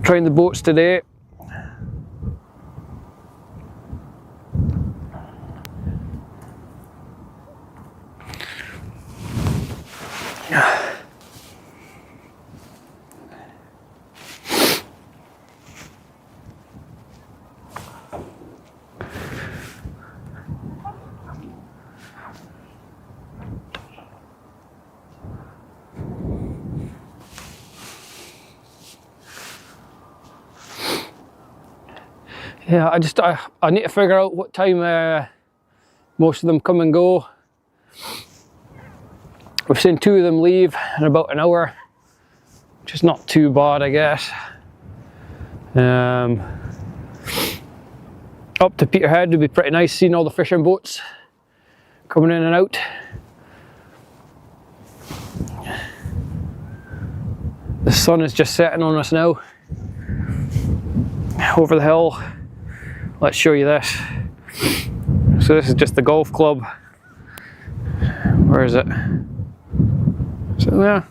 Trying the boats today. Yeah, I need to figure out what time most of them come and go. We've seen 2 of them leave in about an hour, which is not too bad, I guess. Up to Peterhead would be pretty nice, seeing all the fishing boats coming in and out. The sun is just setting on us now. Over the hill. Let's show you this. So this is just the golf club. Where is it? Is it there?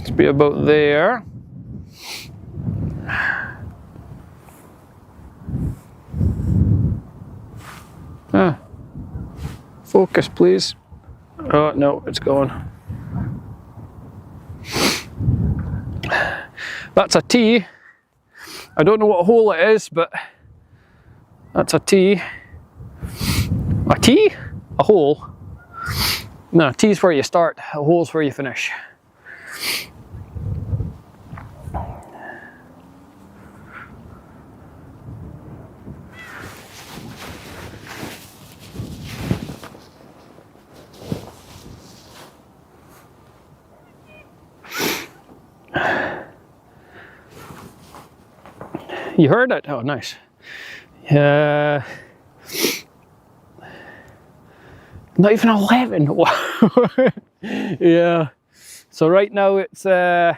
It's be about there. Focus, please. Oh no, it's gone. That's a tee. I don't know what hole it is, but that's a tee. A tee? A hole? No, a tee's where you start, a hole's where you finish. You heard it? Oh, nice. Not even 11. Yeah. So right now it's 5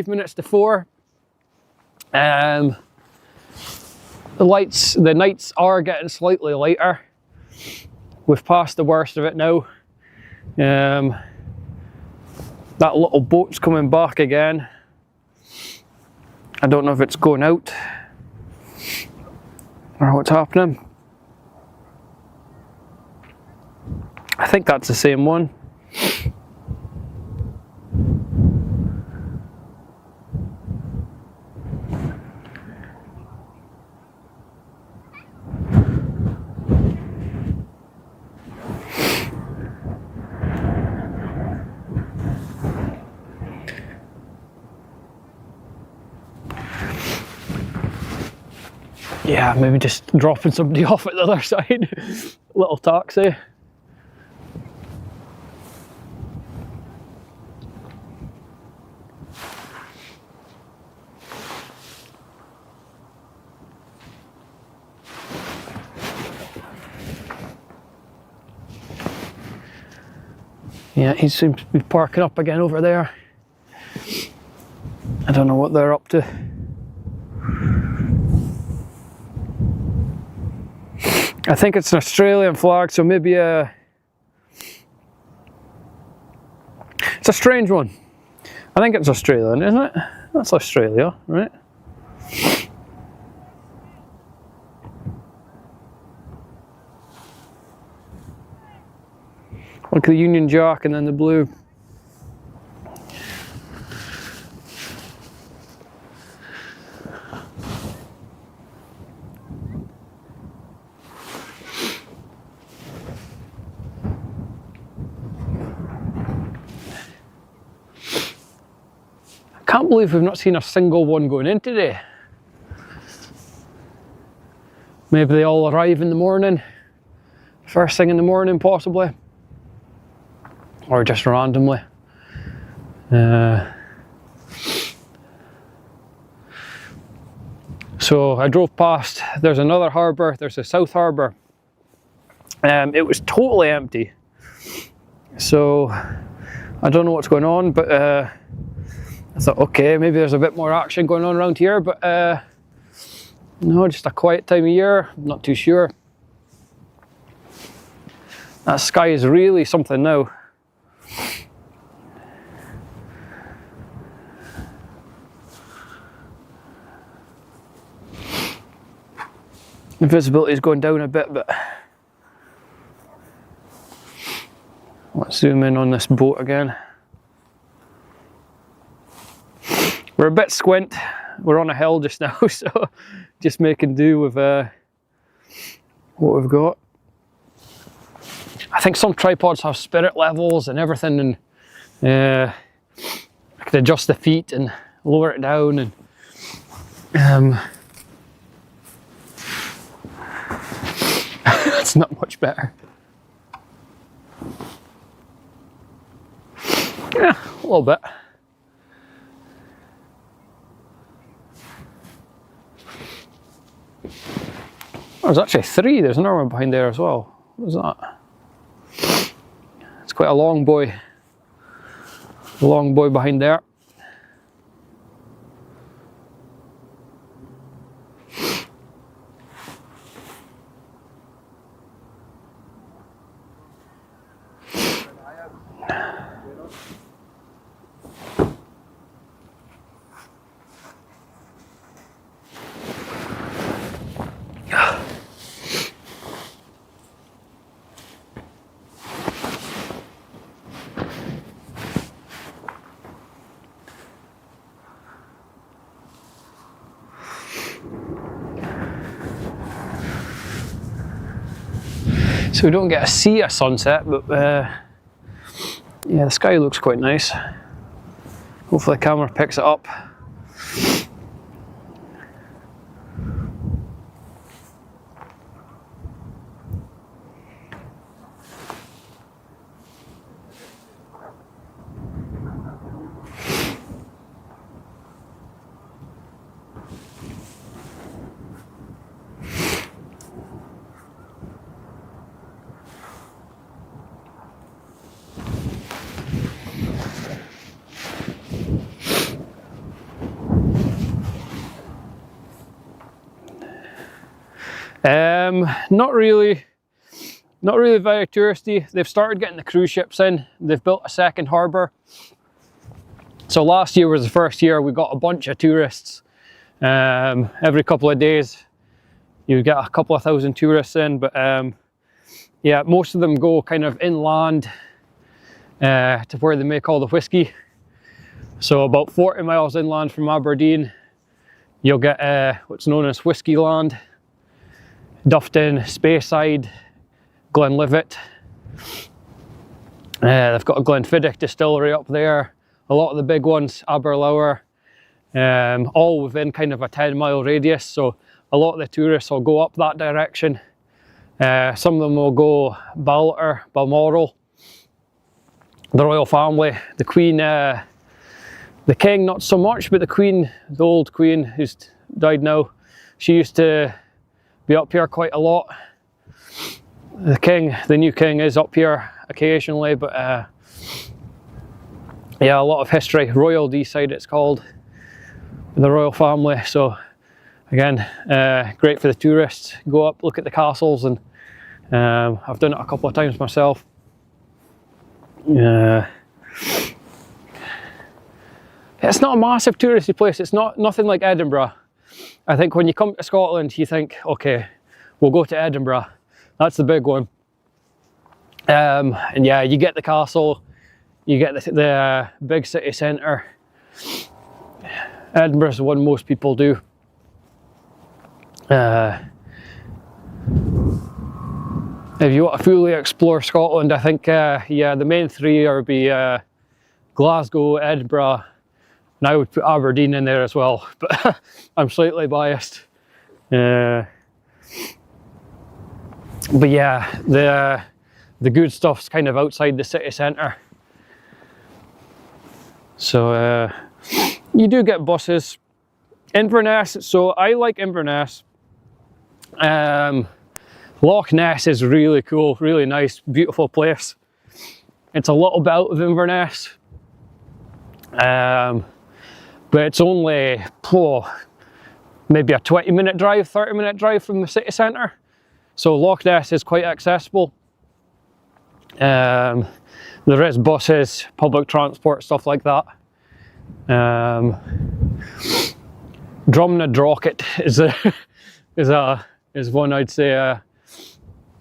minutes to 4. The nights are getting slightly lighter. We've passed the worst of it now. That little boat's coming back again. I don't know if it's going out or what's happening. I think that's the same one. Yeah, maybe just dropping somebody off at the other side. Little taxi. Yeah, he seems to be parking up again over there. I don't know what they're up to. I think it's an Australian flag, so maybe it's a strange one. I think it's Australian, isn't it? That's Australia, right? Look at the Union Jack and then the blue. I can't believe we've not seen a single one going in today. Maybe they all arrive in the morning, first thing in the morning possibly, or just randomly. So I drove past, there's another harbour, there's a South Harbour. It was totally empty. So I don't know what's going on, but I thought, okay, maybe there's a bit more action going on around here, but no, just a quiet time of year, I'm not too sure. That sky is really something now. The visibility is going down a bit, but let's zoom in on this boat again. We're a bit squint. We're on a hill just now, so just making do with what we've got. I think some tripods have spirit levels and everything, and I can adjust the feet and lower it down, and It's not much better. Yeah, a little bit. There's actually 3, there's another one behind there as well. What was that? It's quite a long boy. Long boy behind there. So we don't get to see a sunset, but yeah, the sky looks quite nice. Hopefully the camera picks it up. Not really very touristy. They've started getting the cruise ships in. They've built a second harbour. So last year was the first year we got a bunch of tourists. Every couple of days you get a couple of thousand tourists in, but yeah, most of them go kind of inland to where they make all the whiskey. So about 40 miles inland from Aberdeen, you'll get what's known as Whiskey Land. Dufton, Speyside, Glenlivet. They've got a Glenfiddich distillery up there. A lot of the big ones, Aberlour, all within kind of a 10-mile radius. So a lot of the tourists will go up that direction. Some of them will go Ballour, Balmoral. The royal family, the Queen, the King not so much, but the Queen, the old Queen who's died now, she used to be up here quite a lot. The King, the new King, is up here occasionally, but yeah, a lot of history. Royal Deeside it's called, the royal family. So again, great for the tourists. Go up, look at the castles, and I've done it a couple of times myself. It's not a massive touristy place. It's nothing like Edinburgh. I think when you come to Scotland, you think, okay, we'll go to Edinburgh. That's the big one. And yeah, you get the castle, you get the big city centre. Edinburgh's the one most people do. If you want to fully explore Scotland, I think, yeah, the main 3 are Glasgow, Edinburgh, and I would put Aberdeen in there as well, but I'm slightly biased. But yeah, the good stuff's kind of outside the city centre. So you do get buses. Inverness, so I like Inverness. Loch Ness is really cool, really nice, beautiful place. It's a little bit out of Inverness. But it's only maybe a 20-minute drive, 30-minute drive from the city centre. So Loch Ness is quite accessible. There is buses, public transport, stuff like that. Drumnadrochit is one I'd say.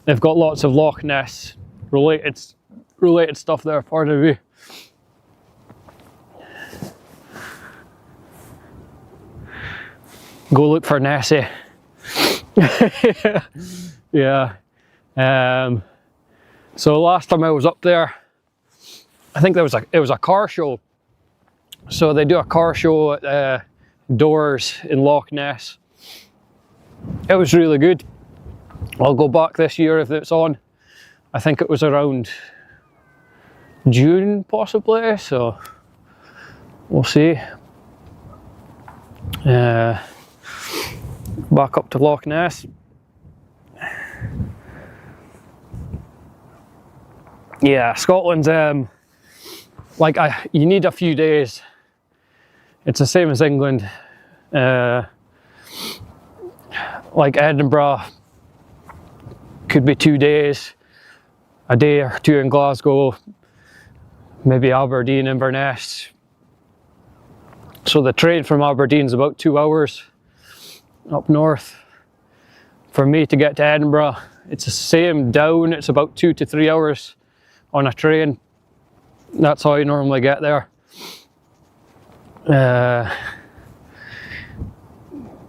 They've got lots of Loch Ness related stuff there, pardon me. Go look for Nessie. Yeah. So last time I was up there, I think it was a car show. So they do a car show doors in Loch Ness. It was really good. I'll go back this year if it's on. I think it was around June possibly, so we'll see. Back up to Loch Ness. Yeah, Scotland's like you need a few days. It's the same as England. Like Edinburgh could be 2 days, a day or two in Glasgow, maybe Aberdeen, Inverness. So the train from Aberdeen's about 2 hours up north. For me to get to Edinburgh, it's the same down, it's about 2 to 3 hours on a train. That's how I normally get there.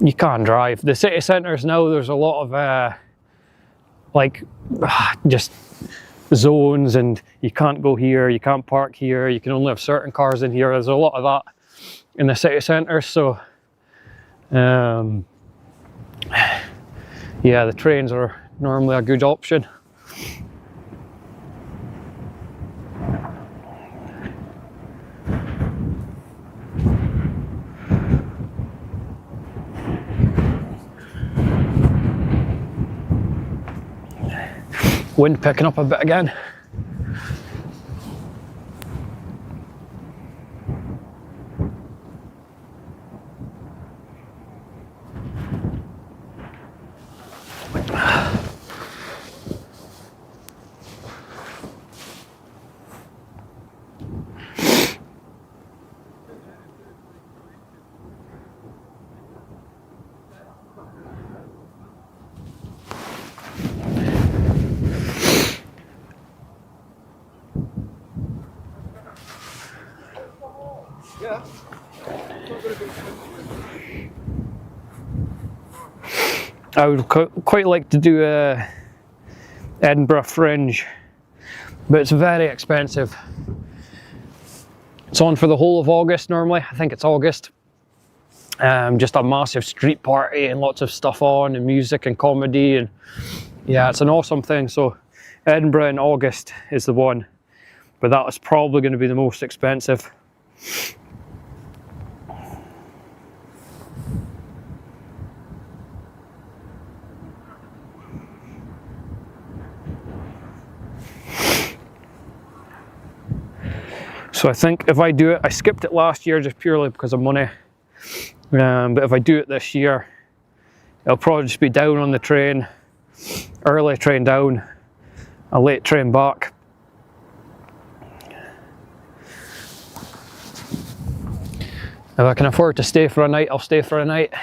You can't drive. The city centres now, there's a lot of like just zones, and you can't go here, you can't park here, you can only have certain cars in here. There's a lot of that in the city centre, so yeah, the trains are normally a good option. Wind picking up a bit again. Yeah. I would quite like to do a Edinburgh Fringe, but it's very expensive. It's on for the whole of August normally. I think it's August. Just a massive street party and lots of stuff on, and music and comedy, and yeah, it's an awesome thing. So Edinburgh in August is the one, but that is probably going to be the most expensive. So I think if I do it, I skipped it last year just purely because of money. But if I do it this year, it'll probably just be down on the train, early train down, a late train back. If I can afford to stay for a night, I'll stay for a night.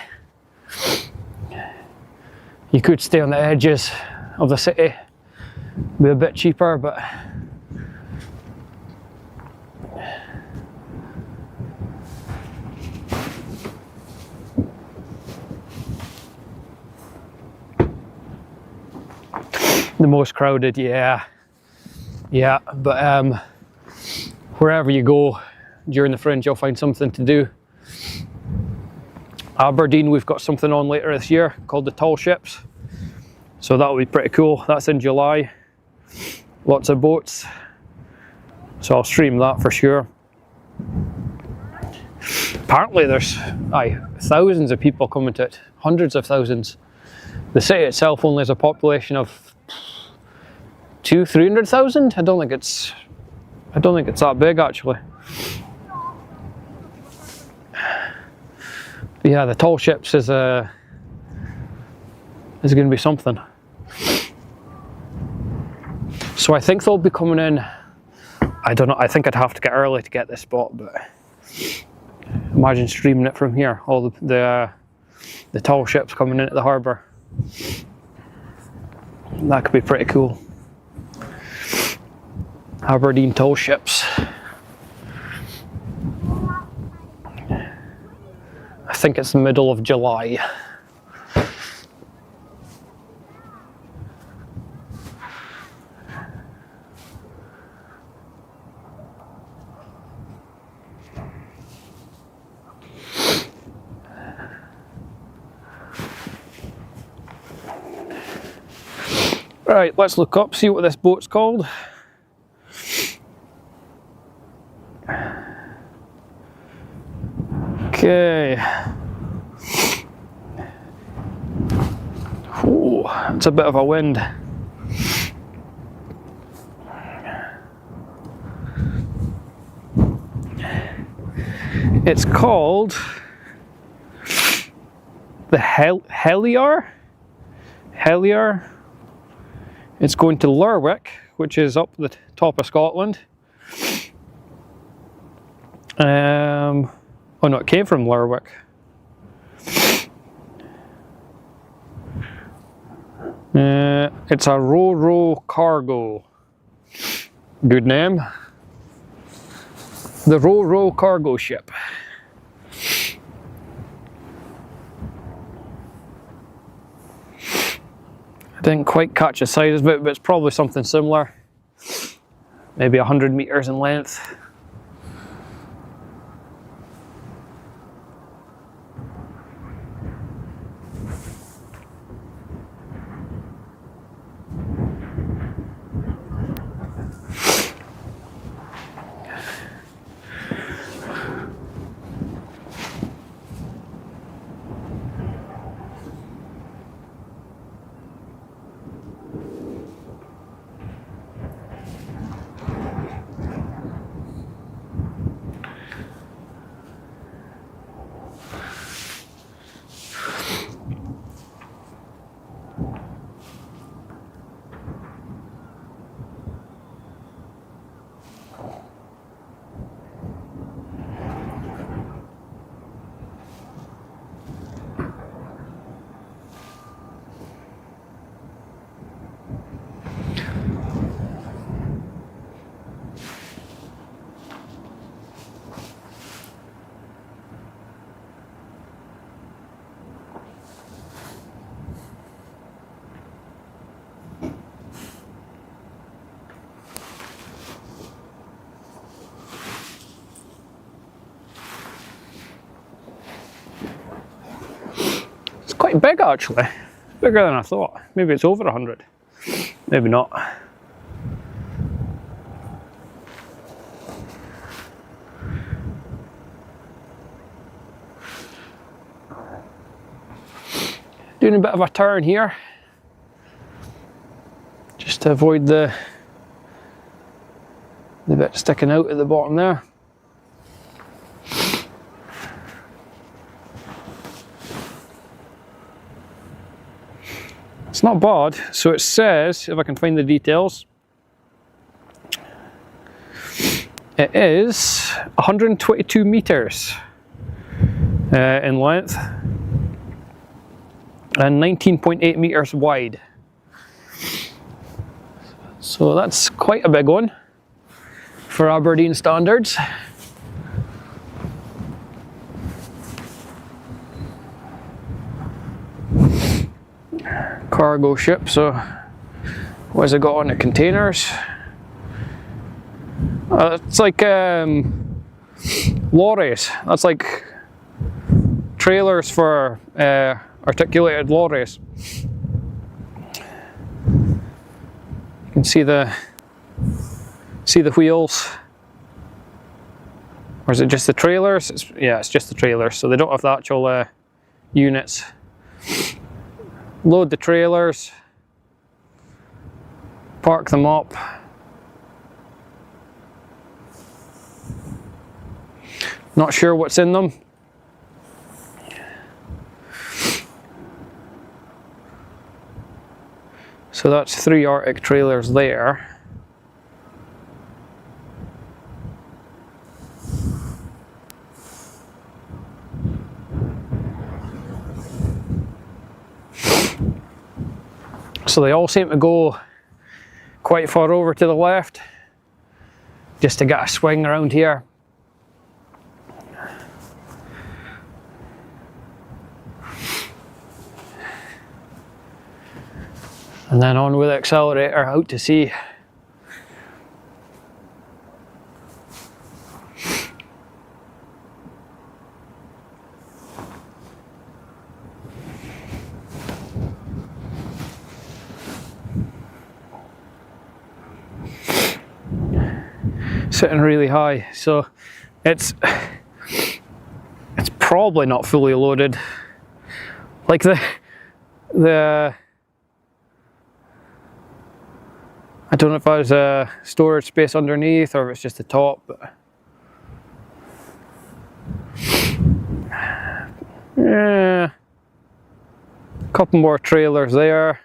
You could stay on the edges of the city, be a bit cheaper, but the most crowded, yeah, but wherever you go during the Fringe, you'll find something to do. Aberdeen, we've got something on later this year called the Tall Ships, so that'll be pretty cool. That's in July, lots of boats, so I'll stream that for sure. Apparently there's thousands of people coming to it, hundreds of thousands. The city itself only has a population of 200,000-300,000. I don't think it's that big actually. But yeah, the Tall Ships is going to be something. So I think they'll be coming in. I don't know. I think I'd have to get early to get this spot, but imagine streaming it from here. All the Tall Ships coming in at the harbour. That could be pretty cool. Aberdeen Tall Ships. I think it's the middle of July. Right, let's look up, see what this boat's called. Okay. Ooh, it's a bit of a wind. It's called the Heliar. It's going to Lerwick, which is up the top of Scotland. Oh no, it came from Lerwick. It's a Ro-Ro cargo. Good name. The Ro-Ro cargo ship. I didn't quite catch the size of it, but it's probably something similar. Maybe 100 meters in length. Quite big actually, bigger than I thought. Maybe it's over 100, maybe not. Doing a bit of a turn here, just to avoid the bit sticking out at the bottom there. It's not bad. So it says, if I can find the details, it is 122 meters in length and 19.8 meters wide. So that's quite a big one for Aberdeen standards. Cargo ship, so what has it got on the containers? It's like lorries. That's like trailers for articulated lorries. You can see the wheels. Or is it just the trailers? Yeah, it's just the trailers, so they don't have the actual units. Load the trailers, park them up. Not sure what's in them. So that's 3 Arctic trailers there. So they all seem to go quite far over to the left, just to get a swing around here. And then on with the accelerator out to sea. sitting really high, so it's probably not fully loaded. Like the I don't know if there's a storage space underneath or if it's just the top, but yeah, a couple more trailers there.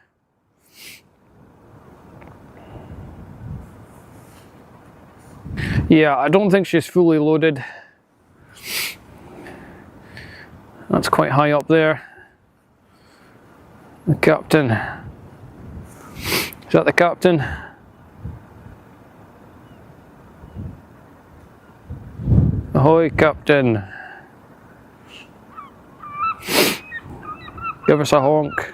Yeah, I don't think she's fully loaded. That's quite high up there. The captain. Is that the captain? Ahoy, captain. Give us a honk.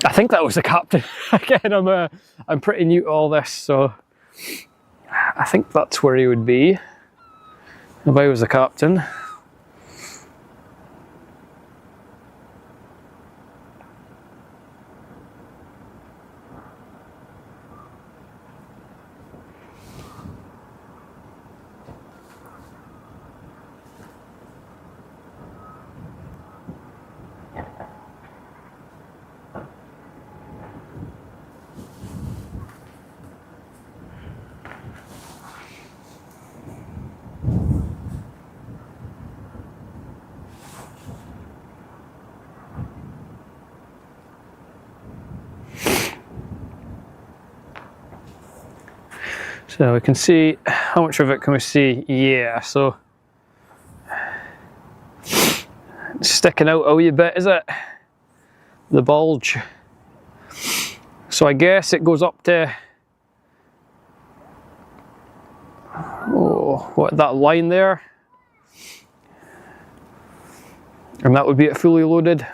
I think that was the captain. Again, I'm pretty new to all this, so I think that's where he would be if I was the captain. So we can see, how much of it can we see? Yeah, so it's sticking out a wee bit, is it? The bulge. So I guess it goes up to, oh, what, that line there? And that would be it fully loaded.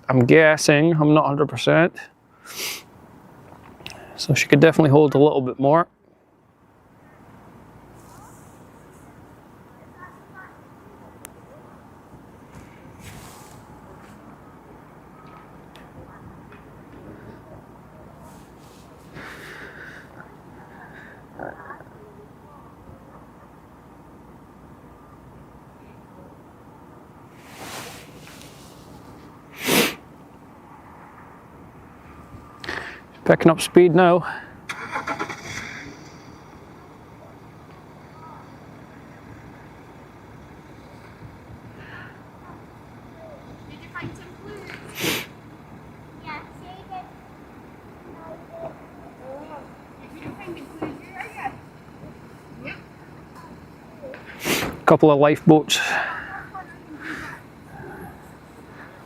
I'm guessing, I'm not 100%. So she could definitely hold a little bit more. Picking up speed now. Did you find some clues? Yeah, take it. You didn't find the clues, are you? Yep. Couple of lifeboats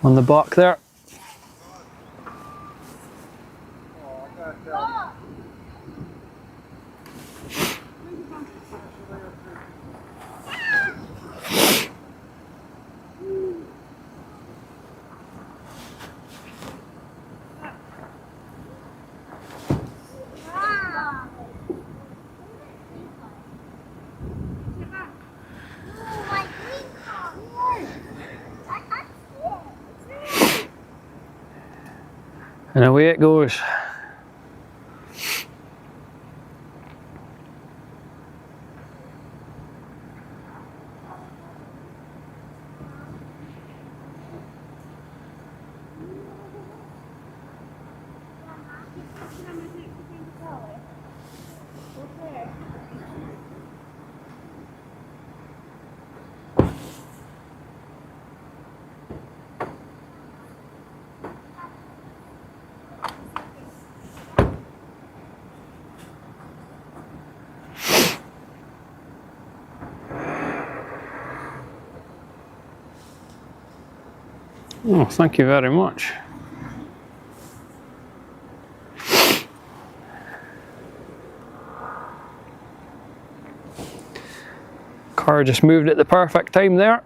on the back there. And away it goes. Oh, thank you very much. Car just moved at the perfect time there.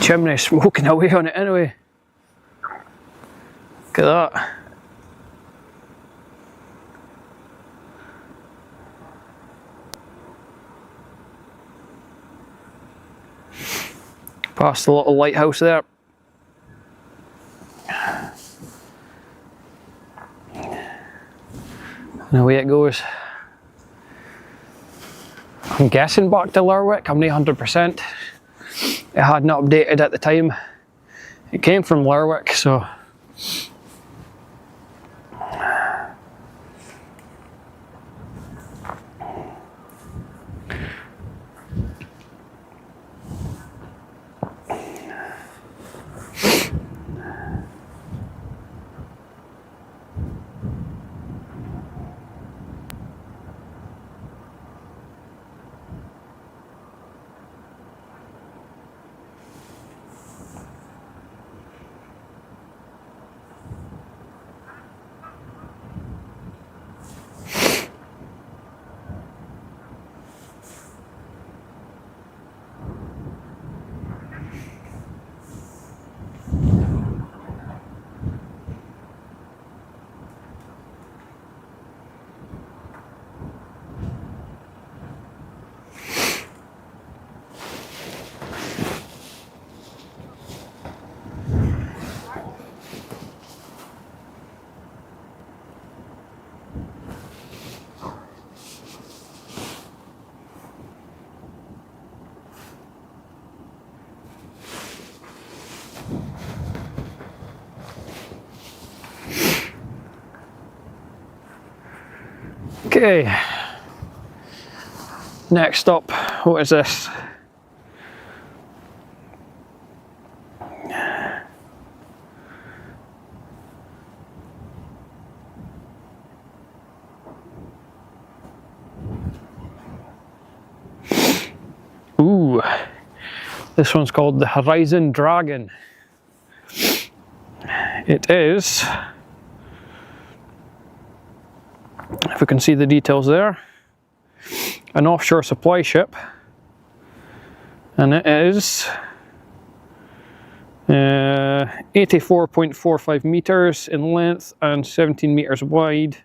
chimney smoking away on it anyway. Look at that. Past the little lighthouse there. And away it goes. I'm guessing back to Lerwick, I'm not 100%. It hadn't updated at the time. It came from Lerwick, so. Okay, next up, what is this? Ooh, this one's called the Horizon Dragon. It is, if we can see the details there, an offshore supply ship, and it is 84.45 meters in length and 17 meters wide.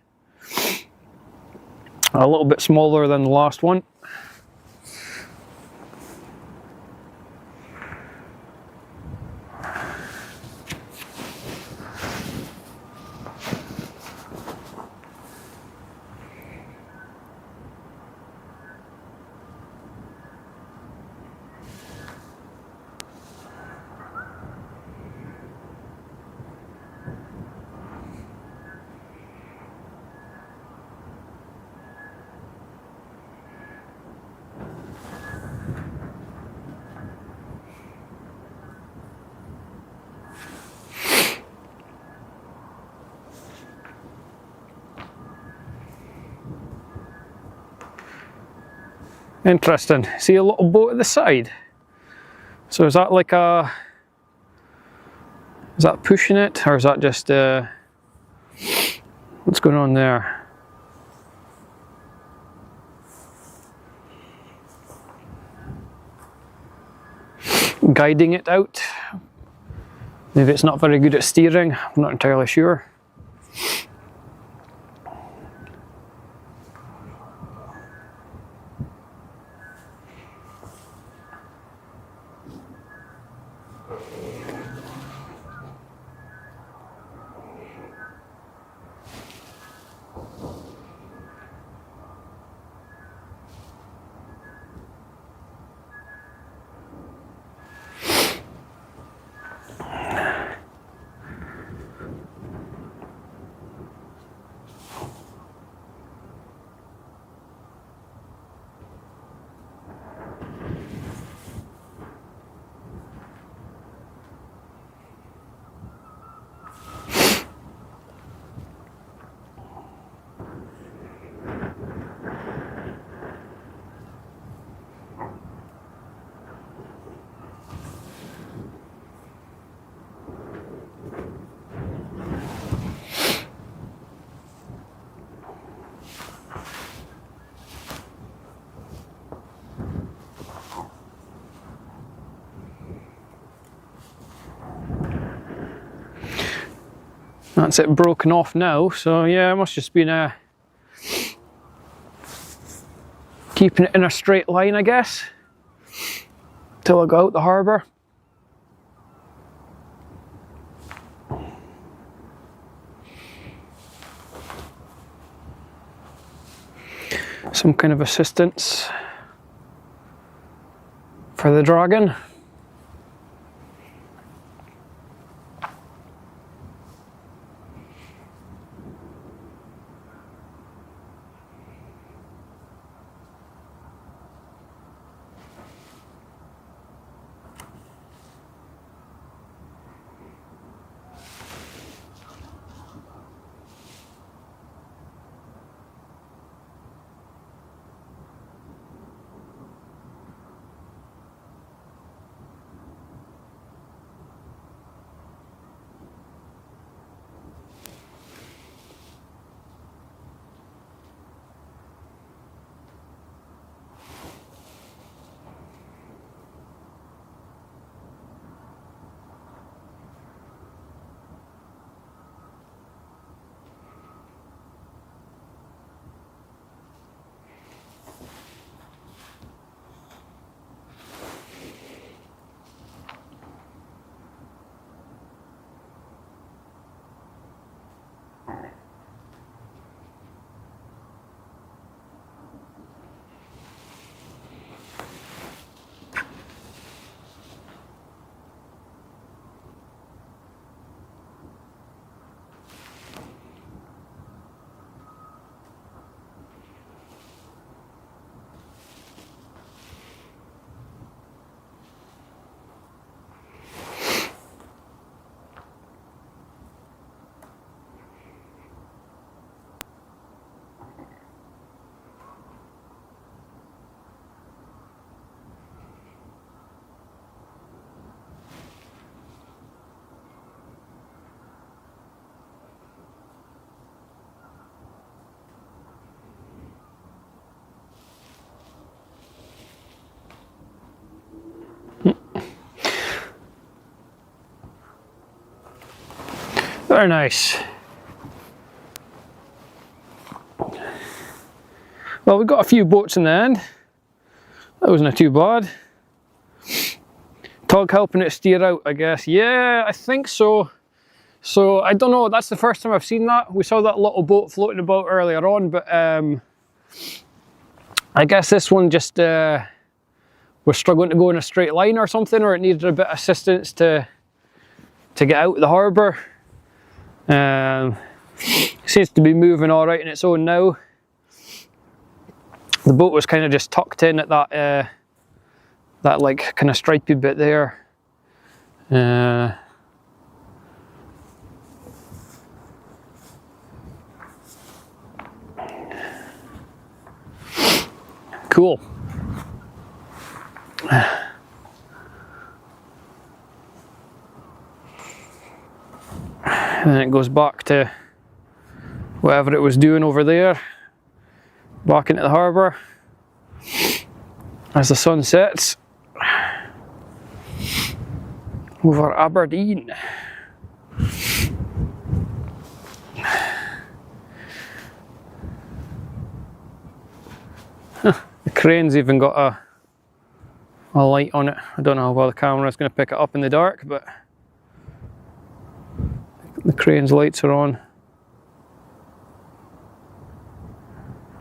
A little bit smaller than the last one. Interesting. See a little boat at the side? So is that like a... is that pushing it, or is that just... what's going on there? Guiding it out. Maybe it's not very good at steering, I'm not entirely sure. That's it broken off now, so yeah, it must just been keeping it in a straight line, I guess, till I go out the harbour. Some kind of assistance for the dragon. Very nice. Well, we got a few boats in the end. That wasn't too bad. Tug helping it steer out, I guess. Yeah, I think so. So, I don't know, that's the first time I've seen that. We saw that little boat floating about earlier on, but I guess this one just was struggling to go in a straight line or something, or it needed a bit of assistance to get out of the harbour. Seems to be moving all right on its own now. The boat was kind of just tucked in at that like kind of stripy bit there. Cool. And then it goes back to whatever it was doing over there, back into the harbour as the sun sets over Aberdeen. The crane's even got a light on it. I don't know how well the camera's going to pick it up in the dark, but the crane's lights are on.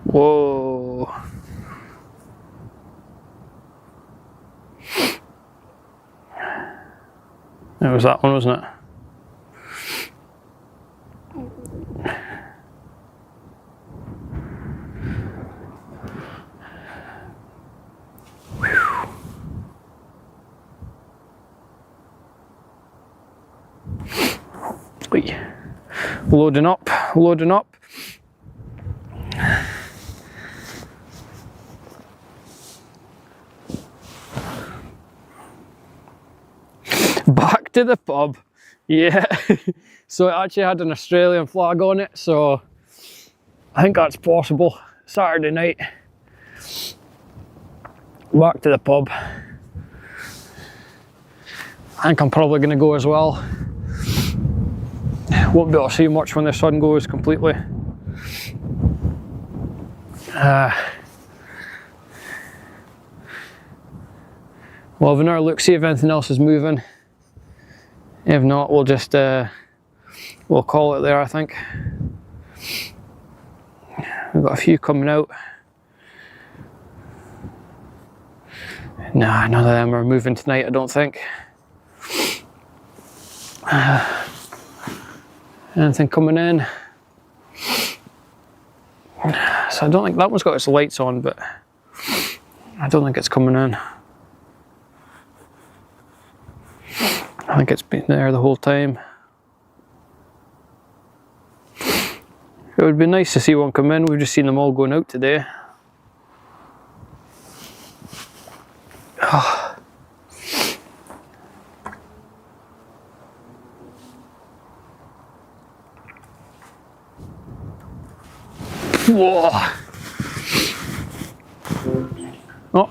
Whoa. It was that one, wasn't it? Wait. Loading up, loading up. Back to the pub. Yeah. So it actually had an Australian flag on it, so I think that's possible. Saturday night. Back to the pub. I think I'm probably going to go as well. Won't be able to see much when the sun goes completely. We'll have another look, see if anything else is moving. If not, we'll just we'll call it there, I think. We've got a few coming out. Nah, none of them are moving tonight, I don't think. Anything coming in? So I don't think that one's got its lights on, but I don't think it's coming in. I think it's been there the whole time. It would be nice to see one come in. We've just seen them all going out today. Oh. Whoa! Oh.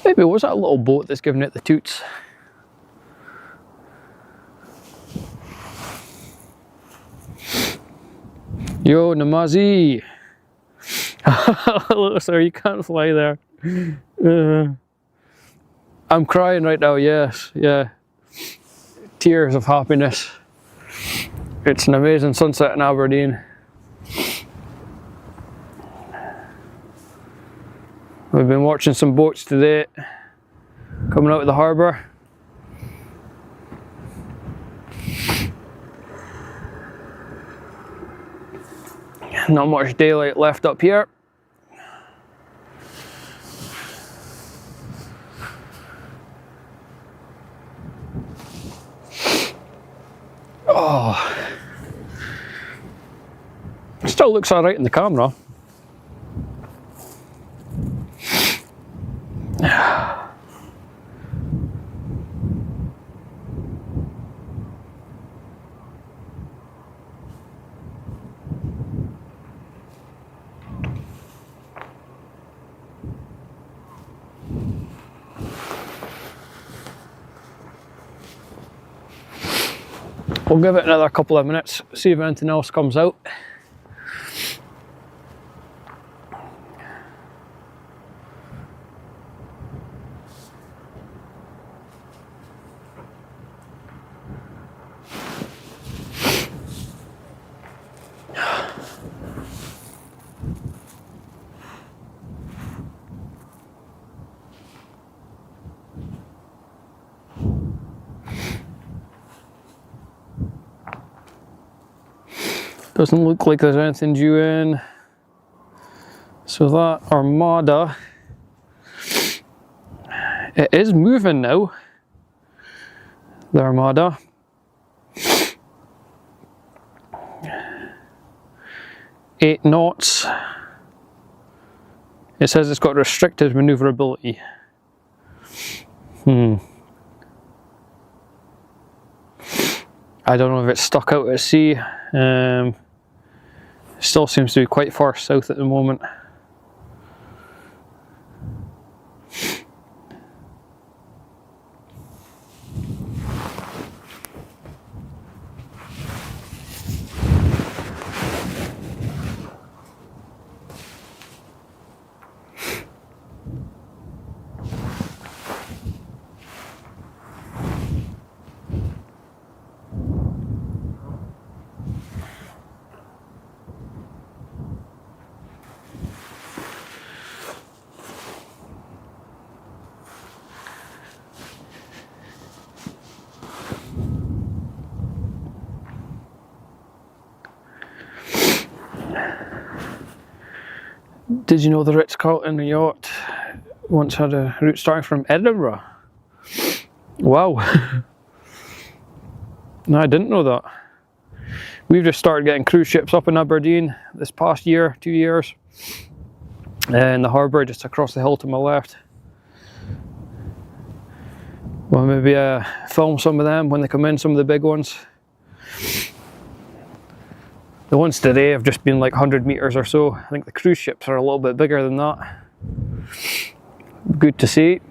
Maybe it was that little boat that's giving it the toots. Yo, Namazi! Look, sir, you can't fly there. I'm crying right now, yes, yeah. Tears of happiness. It's an amazing sunset in Aberdeen. We've been watching some boats today coming out of the harbour. Not much daylight left up here. Oh, still looks alright in the camera. We'll give it another couple of minutes, see if anything else comes out. Doesn't look like there's anything due in. So that Armada, it is moving now. The Armada. Eight knots. It says it's got restricted maneuverability. I don't know if it's stuck out at sea. Still seems to be quite far south at the moment. Did you know the Ritz-Carlton yacht once had a route starting from Edinburgh? Wow. No, I didn't know that. We've just started getting cruise ships up in Aberdeen this past year, 2 years. In the harbour just across the hill to my left. Well, maybe film some of them when they come in, some of the big ones. The ones today have just been like 100 metres or so. I think the cruise ships are a little bit bigger than that. Good to see.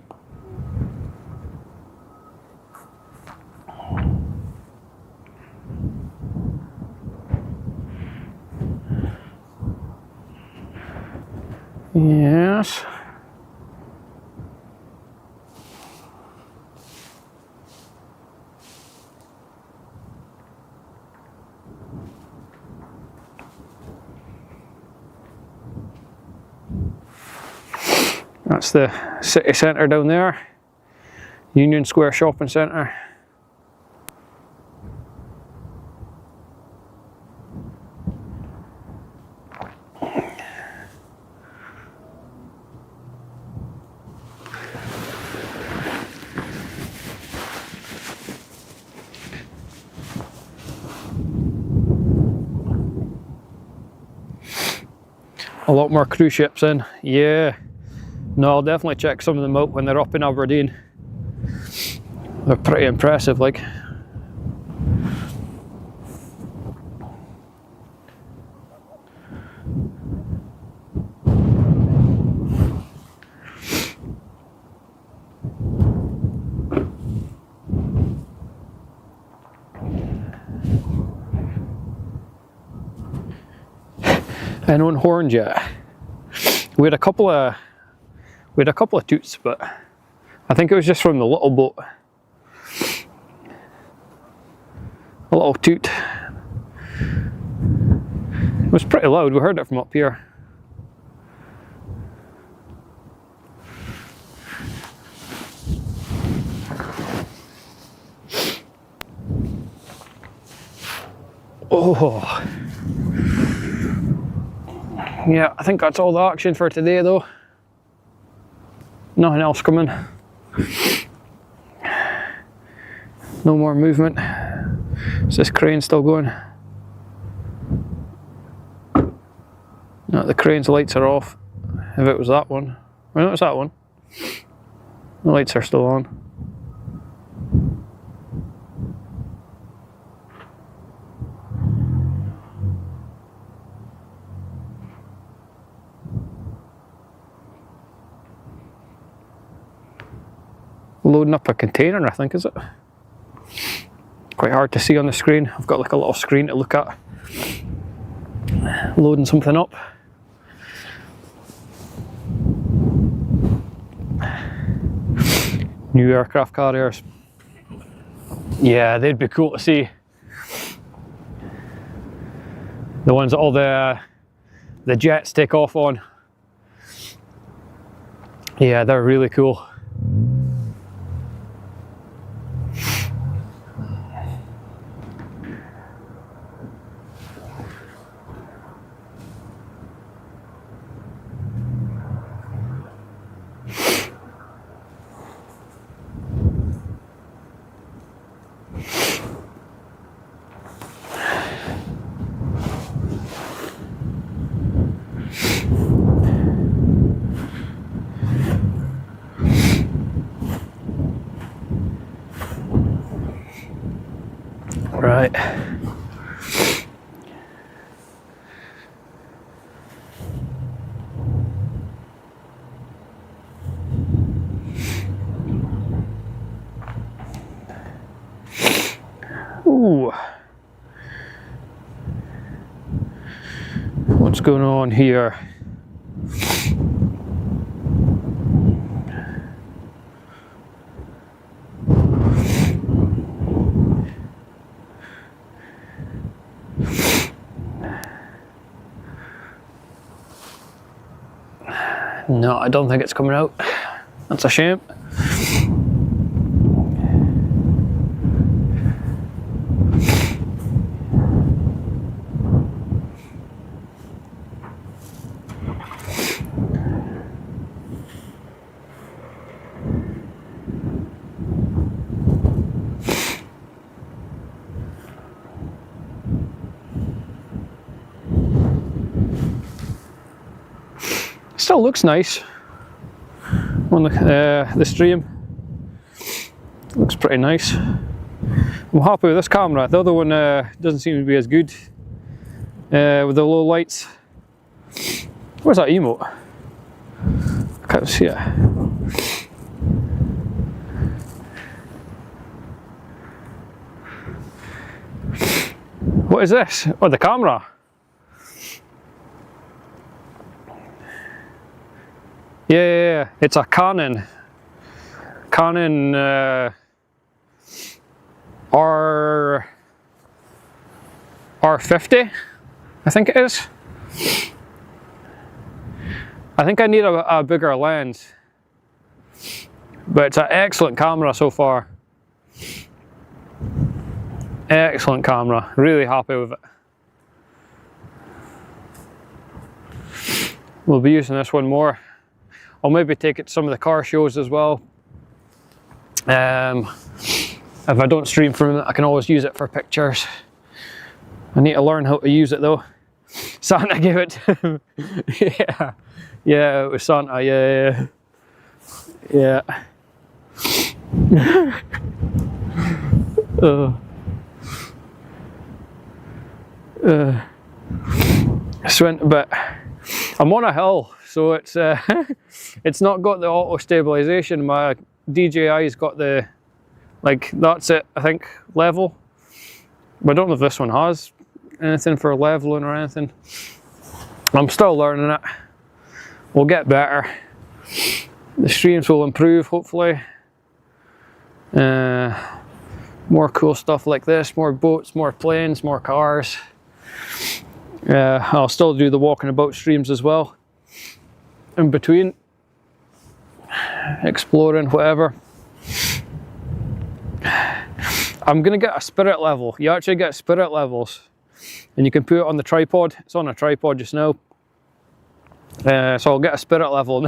Yes. That's the city centre down there. Union Square Shopping Centre. A lot more cruise ships in, yeah. No, I'll definitely check some of them out when they're up in Aberdeen. They're pretty impressive, like. And on horns yet. We had a couple of toots, but I think it was just from the little boat. A little toot. It was pretty loud, we heard it from up here. Oh. Yeah, I think that's all the action for today though. Nothing else coming. No more movement. Is this crane still going? No, the crane's lights are off. If it was that one. Well, no, it's that one. The lights are still on. Loading up a container, I think, is it? Quite hard to see on the screen. I've got like a little screen to look at. Loading something up. New aircraft carriers. Yeah, they'd be cool to see. The ones that all the jets take off on. Yeah, they're really cool. Right. Ooh. What's going on here? No, I don't think it's coming out. That's a shame. Still looks nice on the stream. Looks pretty nice. I'm happy with this camera. The other one doesn't seem to be as good with the low lights. Where's that emote? I can't see it. What is this? Oh, the camera. Yeah. It's a Canon R50, I think it is. I think I need a bigger lens, but it's an excellent camera so far. Excellent camera, really happy with it. We'll be using this one more. I'll maybe take it to some of the car shows as well. If I don't stream from it, I can always use it for pictures. I need to learn how to use it though. Santa gave it to him. Yeah, it was Santa, yeah. Just went a bit. I'm on a hill, so it's it's not got the auto stabilization. My DJI's got the, like, that's it, I think, level. But I don't know if this one has anything for leveling or anything. I'm still learning it. We'll get better. The streams will improve, hopefully. More cool stuff like this, more boats, more planes, more cars. I'll still do the walking about streams as well. In between, exploring, whatever. I'm gonna get a spirit level. You actually get spirit levels, and you can put it on the tripod. It's on a tripod just now. So I'll get a spirit level,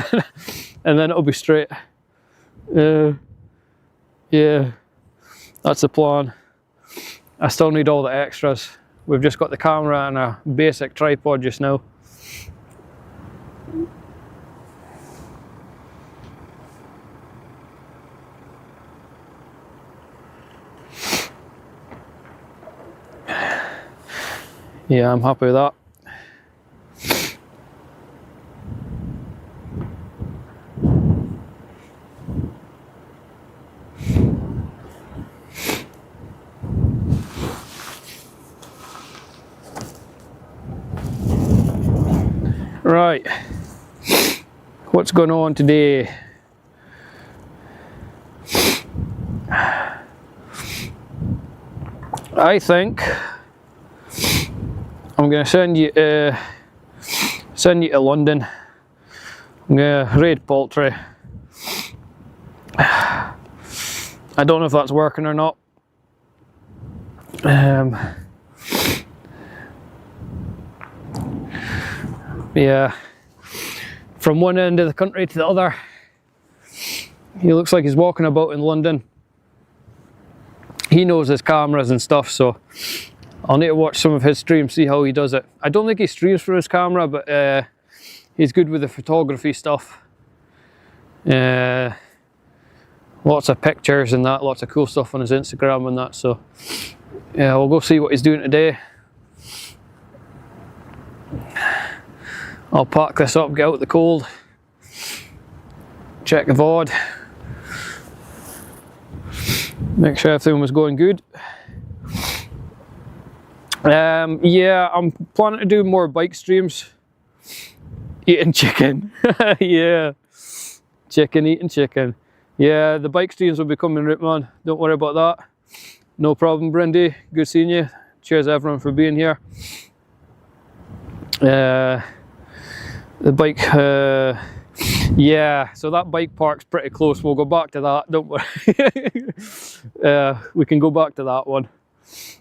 and then it'll be straight. Yeah, that's the plan. I still need all the extras. We've just got the camera and a basic tripod just now. Yeah, I'm happy with that. Right, what's going on today? I think I'm going to send you to London. I'm going to raid poultry. I don't know if that's working or not. Yeah, from one end of the country to the other. He looks like he's walking about in London. He knows his cameras and stuff, so I'll need to watch some of his streams, see how he does it. I don't think he streams for his camera, but he's good with the photography stuff. Lots of pictures and that, lots of cool stuff on his Instagram and that, so yeah, we'll go see what he's doing today. I'll pack this up, get out the cold, check the VOD, make sure everything was going good. Yeah, I'm planning to do more bike streams. Eating chicken. Yeah, eating chicken. Yeah, the bike streams will be coming right, man. Don't worry about that. No problem, Brindy. Good seeing you. Cheers everyone for being here. The bike, yeah, so that bike park's pretty close. We'll go back to that, don't worry. We can go back to that one.